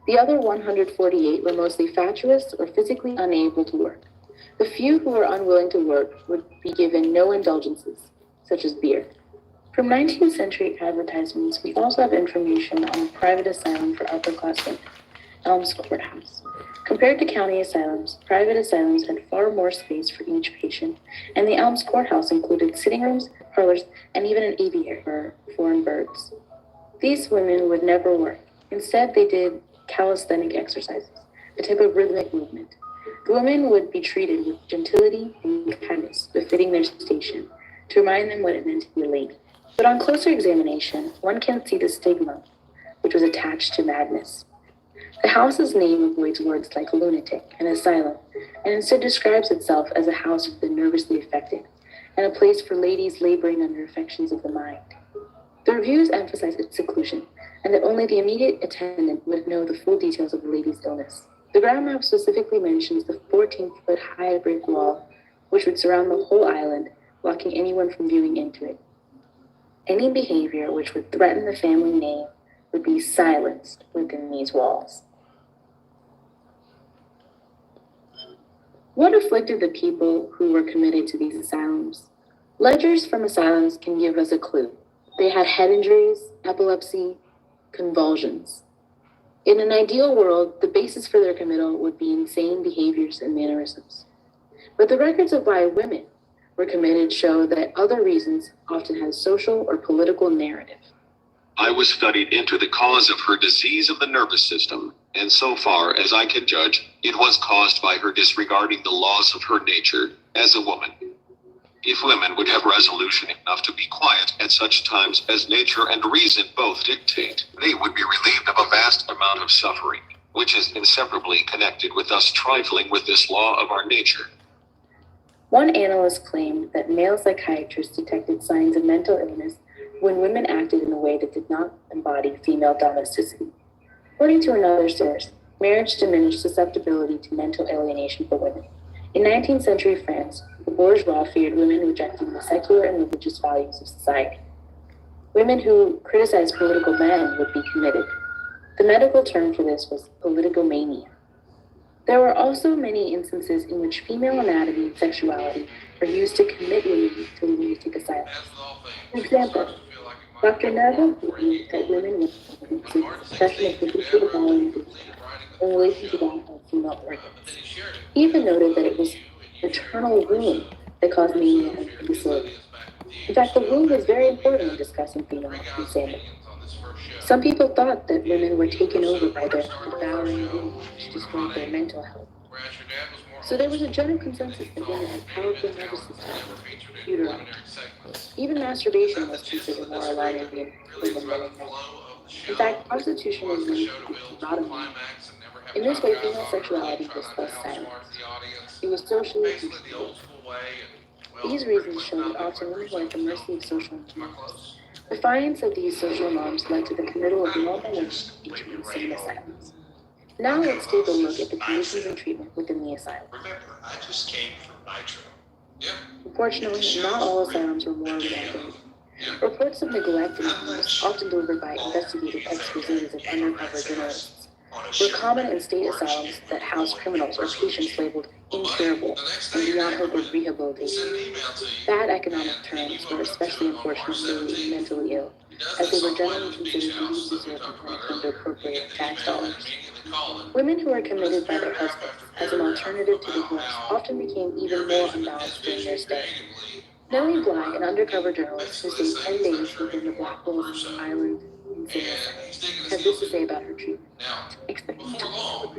The other 148 were mostly fatuous or physically unable to work. The few who were unwilling to work would be given no indulgences, such as beer. From 19th century advertisements, we also have information on a private asylum for upper-class women, Elms Courthouse. Compared to county asylums, private asylums had far more space for each patient, and the Elms Courthouse included sitting rooms, parlors, and even an aviary for foreign birds. These women would never work. Instead, they did calisthenic exercises, a type of rhythmic movement. The women would be treated with gentility and kindness befitting their station, to remind them what it meant to be a lady. But on closer examination, one can see the stigma, which was attached to madness. The house's name avoids words like lunatic and asylum, and instead describes itself as a house for the nervously affected, and a place for ladies laboring under affections of the mind. The reviews emphasize its seclusion, and that only the immediate attendant would know the full details of the lady's illness. The ground map specifically mentions the 14-foot high brick wall, which would surround the whole island, blocking anyone from viewing into it. Any behavior which would threaten the family name would be silenced within these walls. What afflicted the people who were committed to these asylums? Ledgers from asylums can give us a clue. They had head injuries, epilepsy, convulsions. In an ideal world, the basis for their committal would be insane behaviors and mannerisms. But the records of why women were committed show that other reasons often had a social or political narrative. I was studied into the cause of her disease of the nervous system, and so far as I can judge, it was caused by her disregarding the laws of her nature as a woman. If women would have resolution enough to be quiet at such times as nature and reason both dictate, they would be relieved of a vast amount of suffering, which is inseparably connected with us trifling with this law of our nature. One analyst claimed that male psychiatrists detected signs of mental illness when women acted in a way that did not embody female domesticity. According to another source, marriage diminished susceptibility to mental alienation for women. In 19th century France, the bourgeois feared women rejecting the secular and religious values of society. Women who criticized political men would be committed. The medical term for this was politicomania. There were also many instances in which female anatomy and sexuality were used to commit women to lunatic asylums. For example, Dr. Neville believed that women were suppression of particular values in relation to that of female organs. He even noted that it was maternal womb that caused mania and imbecility. In fact, the womb was very important in discussing female insanity. Some people thought that women were taken over by their devouring womb, which destroyed their mental health. So there was a general consensus that women had powerful nervous systems, uteri. Even masturbation was considered more alarming than men. In fact, prostitution was linked to sodomy. In this way, female sexuality was thus silenced. It was socially controlled. These reasons show that often women were at the mercy of social norms. Defiance of these social norms led to the committal of normal women into insane asylums. Now let's take a look at the conditions and treatment within the asylum. Remember, I just came from Nitro. Unfortunately, not all asylums were morally accurate. Reports of neglect and abuse, often delivered by investigative exposés of undercover journalists, were common in state asylums that housed criminals or patients labeled incurable and beyond hope of rehabilitation. Bad economic terms were especially unfortunate for the mentally ill, as they were generally considered least deserving when it comes to appropriate tax dollars. Women who were committed by their husbands as an alternative to divorce often became even more unbalanced during their stay. Nellie Bly, an undercover journalist who stayed 10 days within the Black Hills Island insane asylum, had this to say about her treatment. Expecting to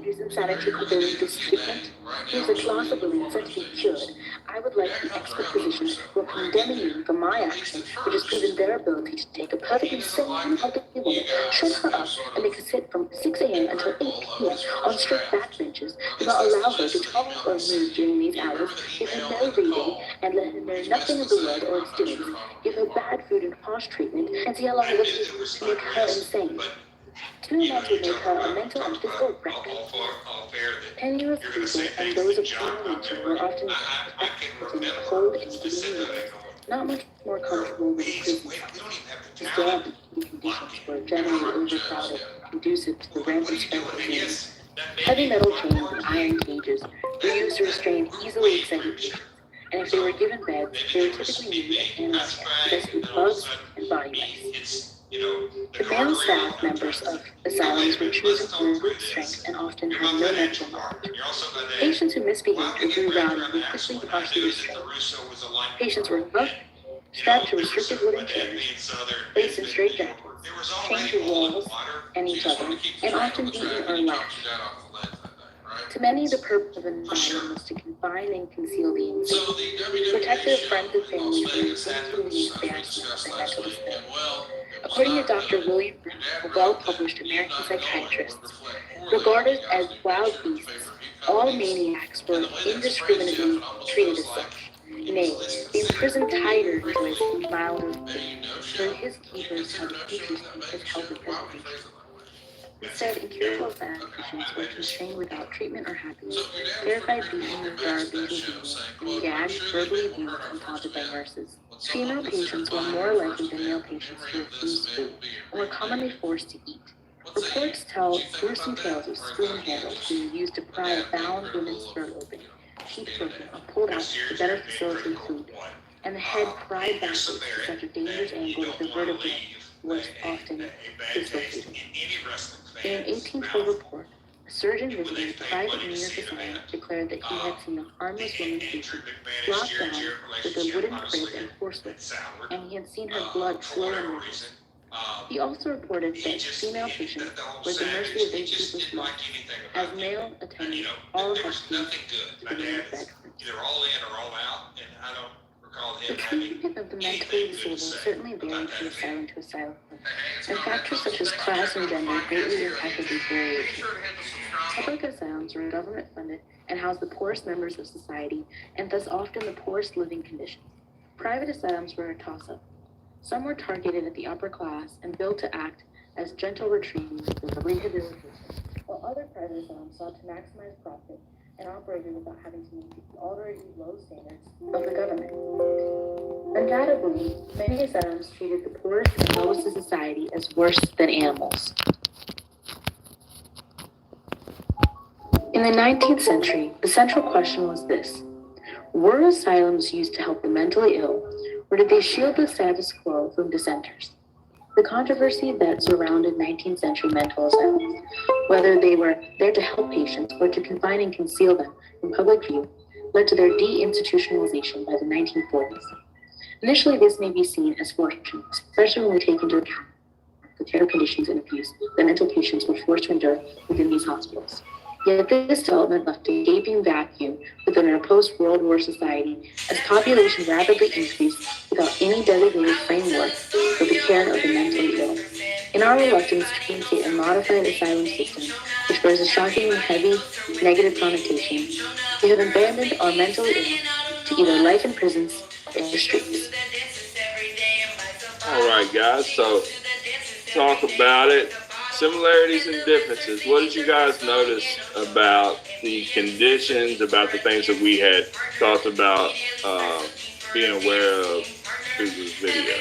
his insanity prevailing this treatment. He is a class of women said to be cured. I would like an expert physician who are condemning me for my action, which has proven their ability to take a perfectly sane, healthy woman, shut her up, and make her sit from 6 a.m. until 8 p.m. on straight backbenches, do not allow her to talk or move during these hours, give her no reading, and let her know nothing of the world or its doings, give her bad food and harsh treatment, and see how long it will take to make her insane. 2 months would make her a mental and physical wreck. Penniless people and those of common nature were often kept in cold and gloomy rooms, not much more comfortable than prison cells. His damp conditions were generally overcrowded, conducive to the rampant spread of disease. Heavy metal chains and iron cages were used to restrain easily excited patients, and if they were given beds, they were typically needed as animal care, infested with bugs and body mice. The male staff members of asylums were chosen for brute strength and often had no medical knowledge. Patients who misbehaved or grew rowdy were quickly partially restrained. Patients were roughed, strapped to restricted wooden chairs, placed in straitjackets, chained to walls and each other, and often beaten or lashed. To many, the purpose of an asylum was to confine and conceal the insane, to protect their friends and families from the inconvenient embarrassment of their mental despair. According to Dr. William Brown, a well-published American psychiatrist, regarded as wild beasts, all maniacs were indiscriminately treated as such. Nay, the imprisoned tiger enjoys milder fate, for his keepers have a future state as health and preservation. Instead, incurable patients were constrained without treatment or happiness, terrified, beaten, or garbage and beaten, and gagged, verbally abused, and taunted by nurses. Female patients were more likely than male patients to refuse food, and were commonly forced to eat. Reports tell gruesome tales of spoon handles being used to pry a bound woman's throat open, teeth broken or pulled out to better facilitate food, and the head pried backwards to such a dangerous angle that the vertebrae was often dislocated. In an 1812 report, a surgeon visiting a private New York asylum declared that he had seen a harmless woman patient locked down with a wooden crib and horsewhip, and he had seen her blood flow in rivers. He also reported that female patients were at the mercy of their keeper's lust, as male attendants all had to the men's bedrooms. The treatment of the mentally disabled certainly varied from asylum to asylum, and factors such as class and gender greatly impacted these variations. Public asylums were government-funded and housed the poorest members of society, and thus often the poorest living conditions. Private asylums were a toss-up. Some were targeted at the upper class and built to act as gentle retreats for rehabilitation, while other private asylums sought to maximize profit and operated without having to meet the already low standards of the government. Undoubtedly, many asylums treated the poorest and lowest in society as worse than animals. In the 19th century, the central question was this: were asylums used to help the mentally ill, or did they shield the status quo from dissenters? The controversy that surrounded 19th century mental asylums, whether they were there to help patients or to confine and conceal them from public view, led to their deinstitutionalization by the 1940s. Initially, this may be seen as fortunate, especially when we take into account the terrible conditions and abuse that mental patients were forced to endure within these hospitals. Yet this development left a gaping vacuum within our post-World War society as population rapidly increased without any designated framework for the care of the mentally ill. In our reluctance to reinstate a modified asylum system, which bears a shockingly heavy negative connotation, we have abandoned our mentally ill to either life in prisons or the streets. All right, guys, so talk about it. Similarities and differences. What did you guys notice about the conditions, about the things that we had talked about being aware of through this video?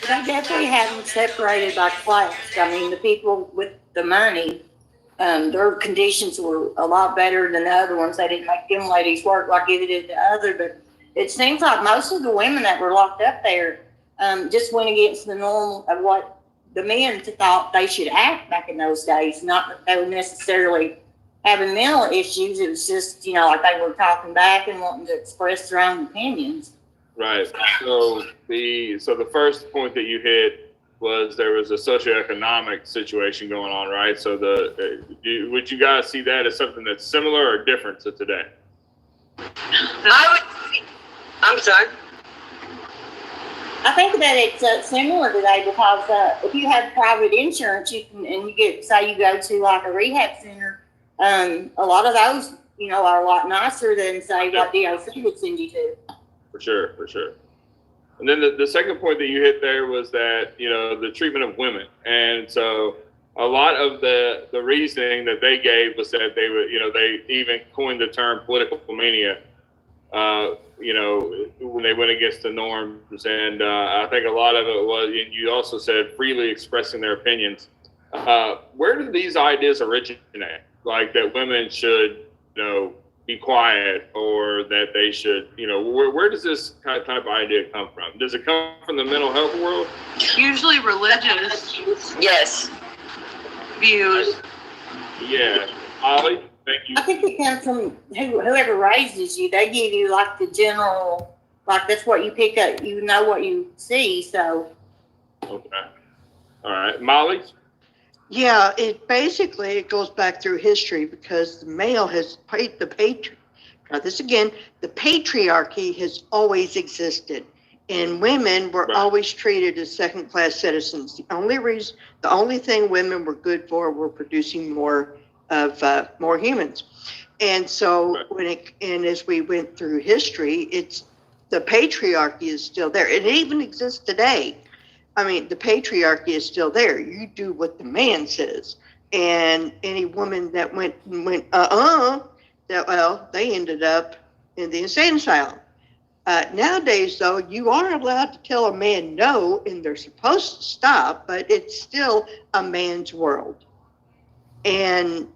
They definitely had them separated by class. I mean, the people with the money, their conditions were a lot better than the other ones. They didn't make them ladies work like either did the other, but it seems like most of the women that were locked up there just went against the norm of what the men thought they should act back in those days. Not that they were necessarily having mental issues. It was just, like they were talking back and wanting to express their own opinions. Right. So the first point that you hit was there was a socioeconomic situation going on, right? So would you guys see that as something that's similar or different to today? I'm sorry. I think that it's similar today because if you have private insurance, you can, and you get, say you go to like a rehab center, a lot of those, are a lot nicer than say what DOC would send you to. For sure. And then the second point that you hit there was that, the treatment of women. And so a lot of the reasoning that they gave was that they would, they even coined the term political mania, when they went against the norms. And I think a lot of it was, and you also said freely expressing their opinions. Where did these ideas originate? Like that women should, be quiet, or that they should, where does this type of idea come from? Does it come from the mental health world? Usually religious Yes. views. Yeah. Ollie, thank you. I think it comes from whoever raises you. They give you like the general, like that's what you pick up. You know what you see, so. Okay. All right. Molly? Yeah, it goes back through history because the male has paid the patriarchy has always existed, and women were always treated as second-class citizens. The only thing women were good for were producing more humans. And so as we went through history, the patriarchy is still there, and it even exists today. I mean, the patriarchy is still there. You do what the man says. And any woman that went, they ended up in the insane asylum. Nowadays, though, you aren't allowed to tell a man no, and they're supposed to stop, but it's still a man's world. And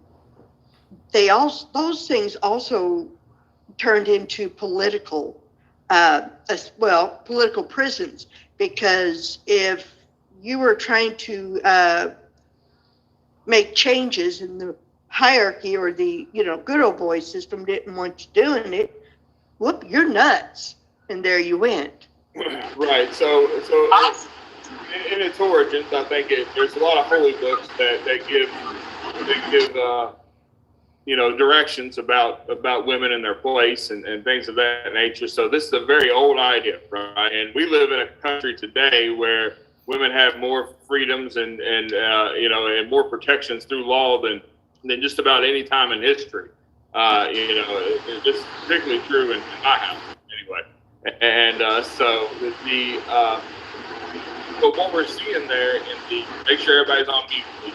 those things also turned into political prisons. Because if you were trying to make changes in the hierarchy, or the good old boy system didn't want you doing it, whoop, you're nuts, and there you went. Right. So in its origins, I think there's a lot of holy books that give directions about women and their place and things of that nature. So this is a very old idea, right? And we live in a country today where women have more freedoms and more protections through law than just about any time in history. This is particularly true in my house anyway. And so what we're seeing there make sure everybody's on mute, please.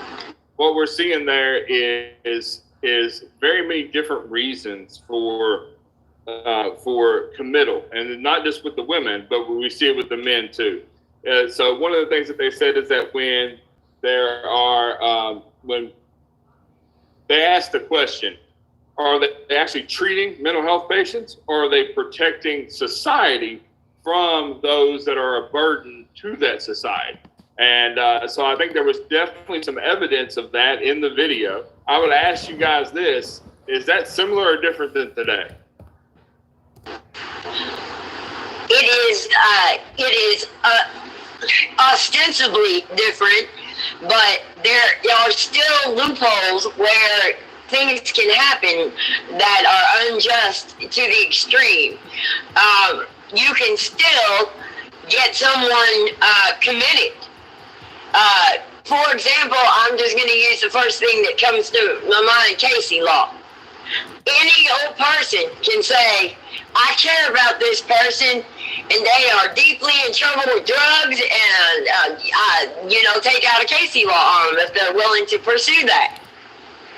What we're seeing there is very many different reasons for committal, and not just with the women, but we see it with the men too. So one of the things that they said is that when they ask the question, are they actually treating mental health patients, or are they protecting society from those that are a burden to that society? And so I think there was definitely some evidence of that in the video. I would ask you guys this: is that similar or different than today? It is ostensibly different, but there are still loopholes where things can happen that are unjust to the extreme. You can still get someone committed. For example, I'm just going to use the first thing that comes to my mind, Casey law. Any old person can say, I care about this person, and they are deeply in trouble with drugs, and take out a Casey law on them if they're willing to pursue that.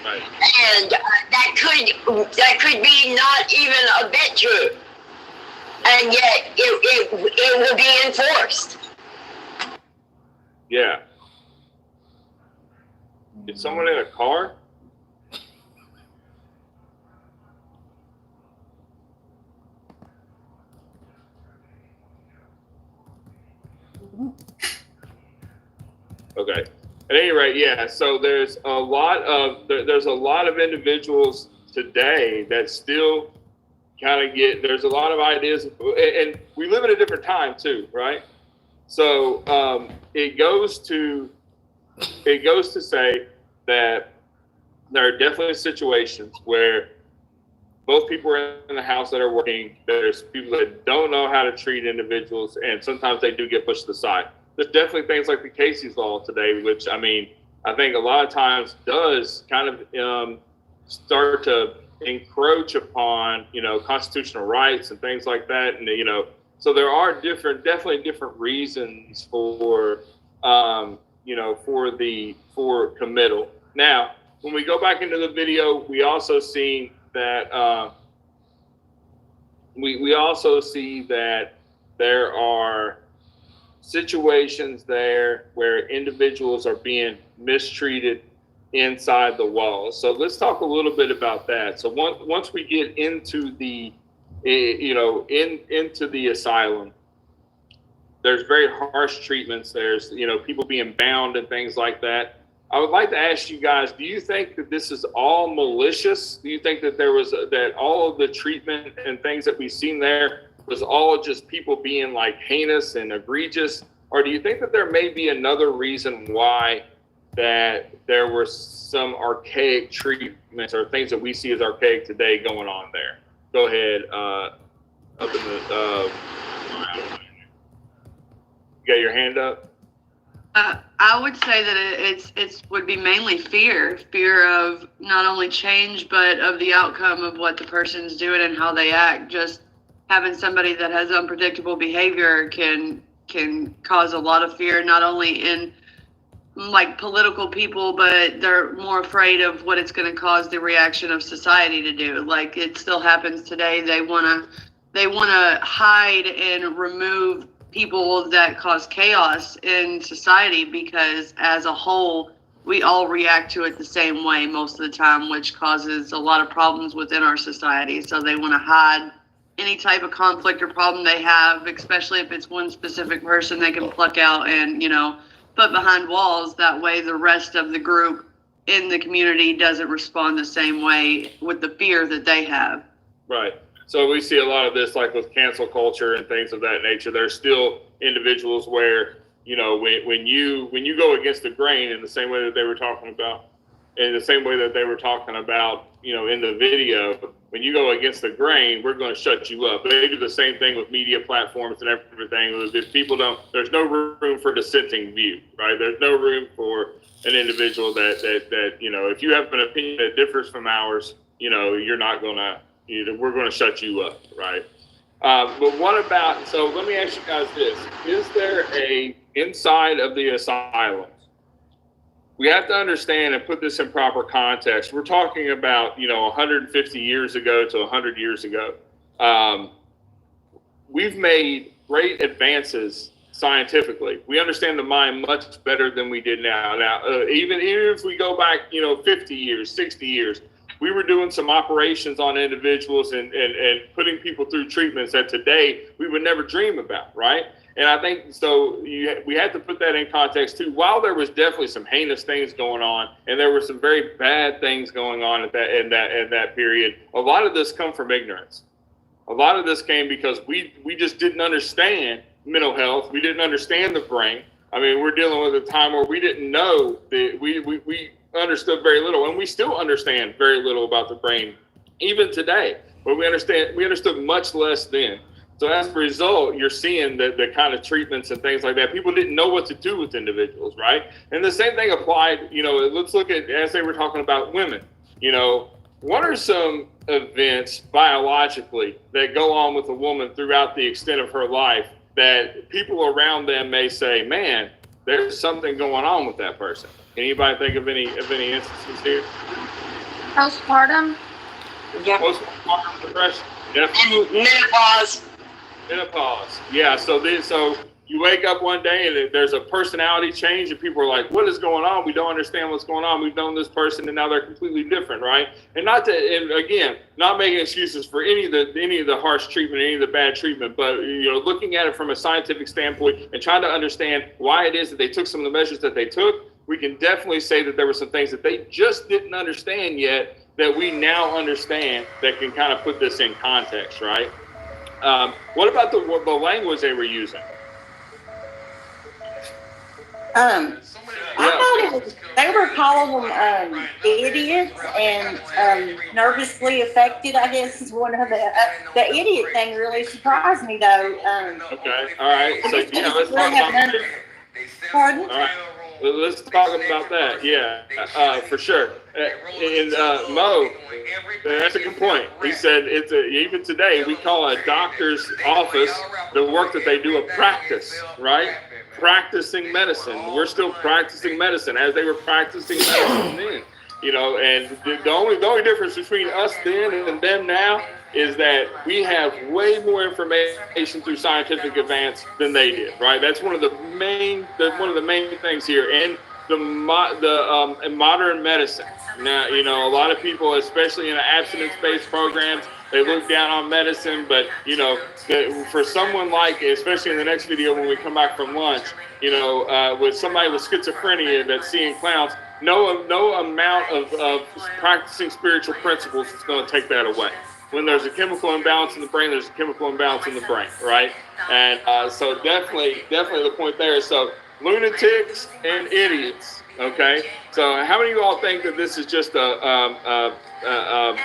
Right. And that could be not even a bit true, and yet it will be enforced. Yeah. Is someone in a car? Okay. At any rate, yeah. So there's a lot of individuals today that still kind of there's a lot of ideas, and we live in a different time too, right? So it goes to say that there are definitely situations where both people are in the house that are working. There's people that don't know how to treat individuals, and sometimes they do get pushed to the side. There's definitely things like the Casey's Law today, which, I mean, I think a lot of times does kind of start to encroach upon, constitutional rights and things like that. And, so there are definitely different reasons for, for committal. Now, when we go back into the video, we also see that we also see that there are situations there where individuals are being mistreated inside the walls. So let's talk a little bit about that. So once we get into the into the asylum, there's very harsh treatments. There's people being bound and things like that. I would like to ask you guys, do you think that this is all malicious? Do you think that that all of the treatment and things that we've seen there was all just people being like heinous and egregious? Or do you think that there may be another reason why that there were some archaic treatments or things that we see as archaic today going on there? Go ahead. Up in the, you got your hand up? I would say that it would be mainly fear of not only change, but of the outcome of what the person's doing and how they act. Just having somebody that has unpredictable behavior can cause a lot of fear, not only in like political people, but they're more afraid of what it's going to cause the reaction of society to do. Like it still happens today. They want to hide and remove people that cause chaos in society, because as a whole, we all react to it the same way most of the time, which causes a lot of problems within our society. So they want to hide any type of conflict or problem they have, especially if it's one specific person they can pluck out and, put behind walls. That way the rest of the group in the community doesn't respond the same way with the fear that they have. Right. So we see a lot of this, like with cancel culture and things of that nature. There's still individuals where, when you go against the grain in the same way that they were talking about, in the video, when you go against the grain, we're going to shut you up. They do the same thing with media platforms and everything. If people there's no room for dissenting view, right? There's no room for an individual that if you have an opinion that differs from ours, you're not going to, we're going to shut you up, right? But what about, so let me ask you guys this. Is there inside of the asylums, we have to understand and put this in proper context. We're talking about, 150 years ago to 100 years ago. We've made great advances scientifically. We understand the mind much better than we did now. Now, even if we go back, 50 years, 60 years, we were doing some operations on individuals and putting people through treatments that today we would never dream about, right? And I think so. We have to put that in context too. While there was definitely some heinous things going on, and there were some very bad things going on at that period, a lot of this come from ignorance. A lot of this came because we just didn't understand mental health. We didn't understand the brain. I mean, we're dealing with a time where we didn't know that we understood very little, and we still understand very little about the brain, even today. But we understood much less then. So as a result, you're seeing the kind of treatments and things like that. People didn't know what to do with individuals, right? And the same thing applied, let's look at, as they were talking about women, what are some events biologically that go on with a woman throughout the extent of her life that people around them may say, man, there's something going on with that person? Can anybody think of any instances here? Postpartum? Yeah. Postpartum depression. And menopause. Menopause. Yeah. So you wake up one day and there's a personality change, and people are like, "What is going on? We don't understand what's going on. We've known this person, and now they're completely different, right?" And not making excuses for any of the harsh treatment, any of the bad treatment, but looking at it from a scientific standpoint and trying to understand why it is that they took some of the measures that they took. We can definitely say that there were some things that they just didn't understand yet that we now understand that can kind of put this in context, right? What about the language they were using? I thought it was, they were calling them idiots and nervously affected, I guess is one of the idiot thing really surprised me though. Okay, all right. So yeah, let's talk about it. Pardon? All right. Well, let's talk about that. Yeah, for sure. And Mo, that's a good point. He said even today we call a doctor's office the work that they do a practice, right? Practicing medicine. We're still practicing medicine as they were practicing medicine then. You know, and the only difference between us then and them now is that we have way more information through scientific advance than they did, right? That's one of the main things here. And in modern medicine. Now, you know, a lot of people, especially in abstinence-based programs, they look down on medicine, but you know, for someone like, especially in the next video when we come back from lunch, you know, with somebody with schizophrenia that's seeing clowns, no amount of practicing spiritual principles is going to take that away. When there's a chemical imbalance in the brain, there's a chemical imbalance in the brain, right? And so definitely the point there. So lunatics and idiots, okay? So how many of you all think that this is just a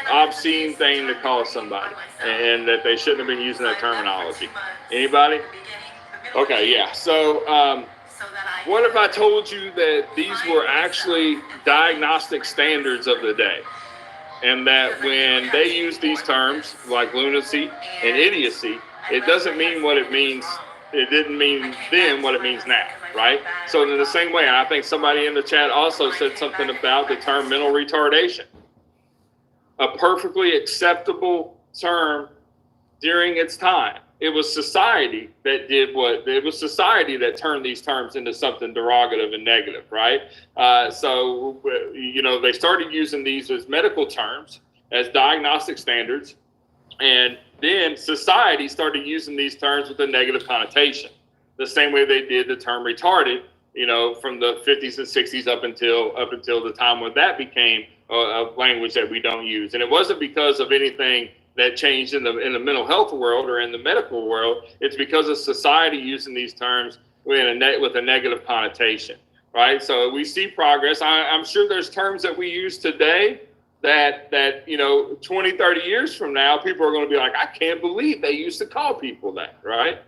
obscene thing to call somebody and that they shouldn't have been using that terminology? Anybody? Okay, yeah. So what if I told you that these were actually diagnostic standards of the day? And that when they use these terms like lunacy and idiocy, it doesn't mean what it means. It didn't mean then what it means now, right? So in the same way, and I think somebody in the chat also said something about the term mental retardation. A perfectly acceptable term during its time. It was society that society that turned these terms into something derogative and negative, right? So, you know, they started using these as medical terms, as diagnostic standards, and then society started using these terms with a negative connotation, the same way they did the term retarded, you know, from the 50s and 60s up until the time when that became a language that we don't use. And it wasn't because of anything that changed in the mental health world or in the medical world. It's because of society using these terms with a negative connotation, right? So we see progress. I'm sure there's terms that we use today that you know, 20, 30 years from now, people are going to be like, I can't believe they used to call people that, right?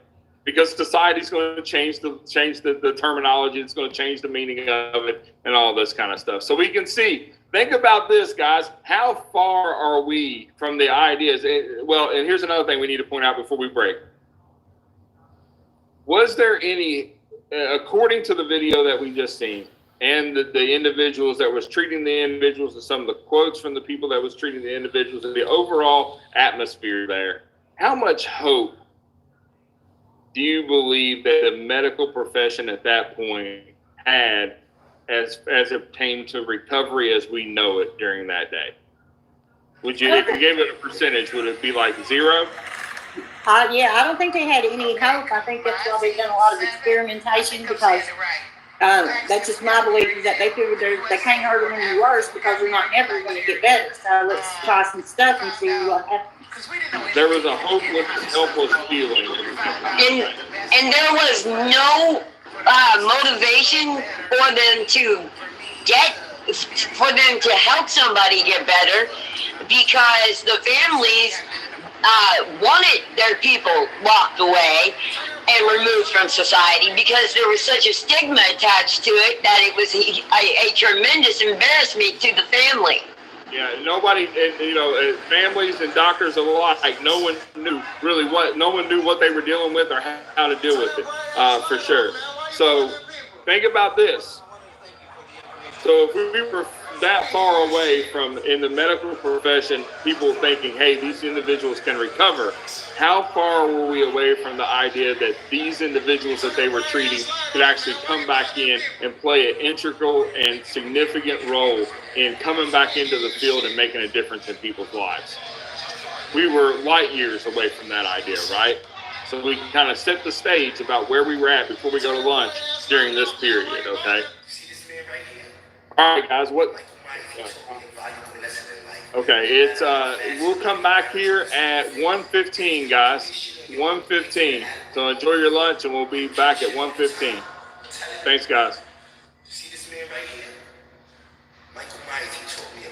Because society's going to change the terminology. It's going to change the meaning of it and all this kind of stuff. So we can see. Think about this, guys. How far are we from the ideas? Well, and here's another thing we need to point out before we break. Was there any, according to the video that we just seen, and the individuals that was treating the individuals, and some of the quotes from the people that was treating the individuals, and the overall atmosphere there, how much hope do you believe that the medical profession at that point had as it came to recovery as we know it during that day? Would you, if you gave it a percentage, would it be like 0? Yeah, I don't think they had any hope. I think that's why they've done a lot of experimentation, because that's just my belief, is that they figured they can't hurt them any worse because they're not ever going to get better. So let's try some stuff and see what happens. There was a hopeless, helpless feeling. And there was no motivation for them to help somebody get better, because the families wanted their people locked away and removed from society, because there was such a stigma attached to it that it was a tremendous embarrassment to the family. Yeah, nobody, you know, families and doctors alike, no one knew what they were dealing with or how to deal with it, for sure. So think about this. So if we were that far away from, in the medical profession, people thinking, hey, these individuals can recover, how far were we away from the idea that these individuals that they were treating could actually come back in and play an integral and significant role in coming back into the field and making a difference in people's lives? We were light years away from that idea, right? So we can kind of set the stage about where we were at before we go to lunch during this period, okay? All right, guys, what? Okay, it's we'll come back here at 1:15, guys. 1:15. So enjoy your lunch, and we'll be back at 1:15. Thanks, guys.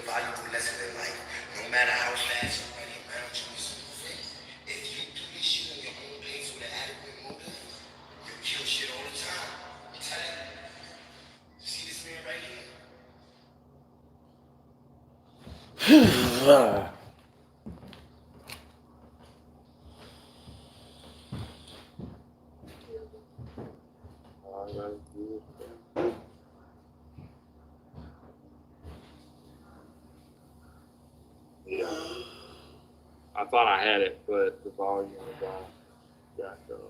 valuable lesson in life. No matter how fast somebody around you is moving, if you do this shit on your own pace with an adequate motive, you kill shit all the time. I'm telling you. See this man right here? I thought I had it, but the volume was off. Gotcha.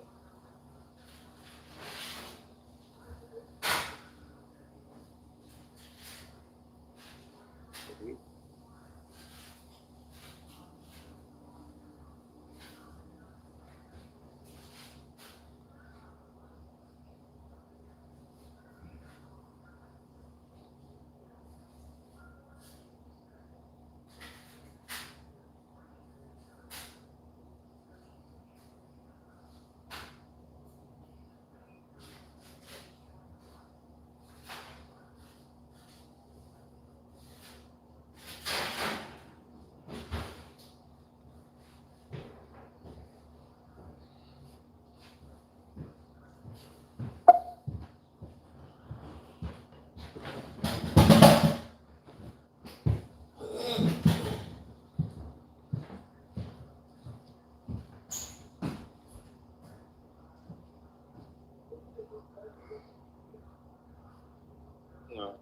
No.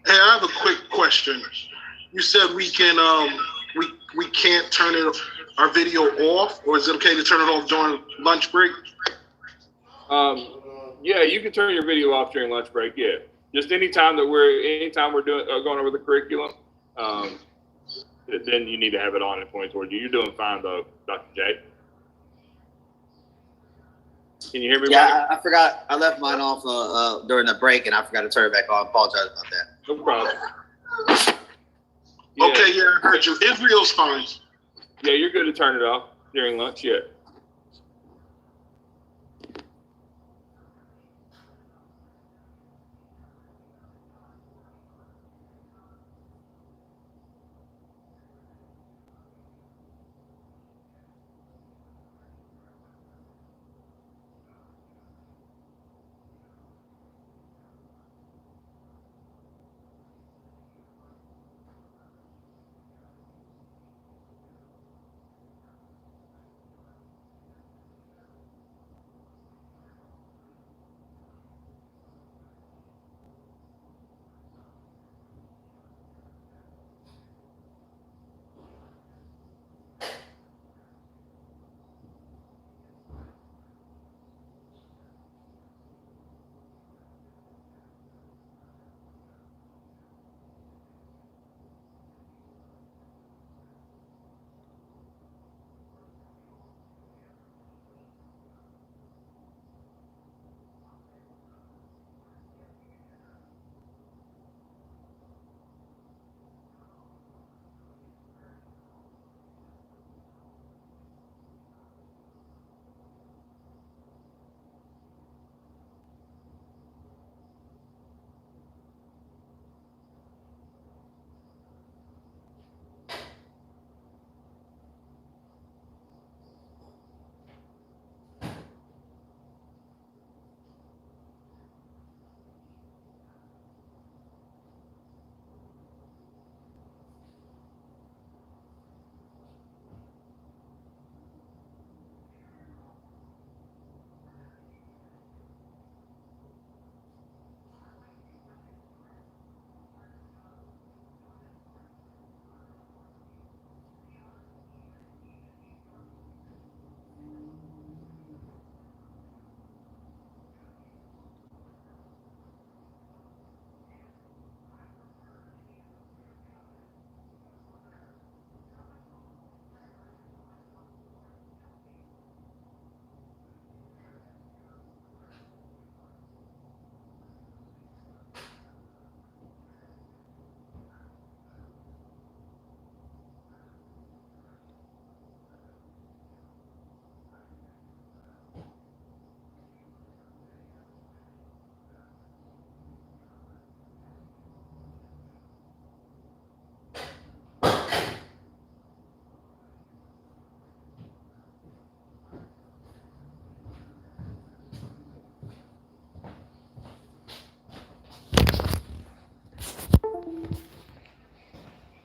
Hey, I have a quick question. You said we can we can't turn our video off, or is it okay to turn it off during lunch break? Yeah, you can turn your video off during lunch break. Yeah, just anytime we're doing going over the curriculum, then you need to have it on and pointing towards you. You're doing fine though, Dr. J. Can you hear me? Yeah, I forgot. I left mine off during the break, and I forgot to turn it back on. Apologize about that. No problem. Okay, yeah, I heard you. Israel's fine. Yeah, you're good to turn it off during lunch. Yeah.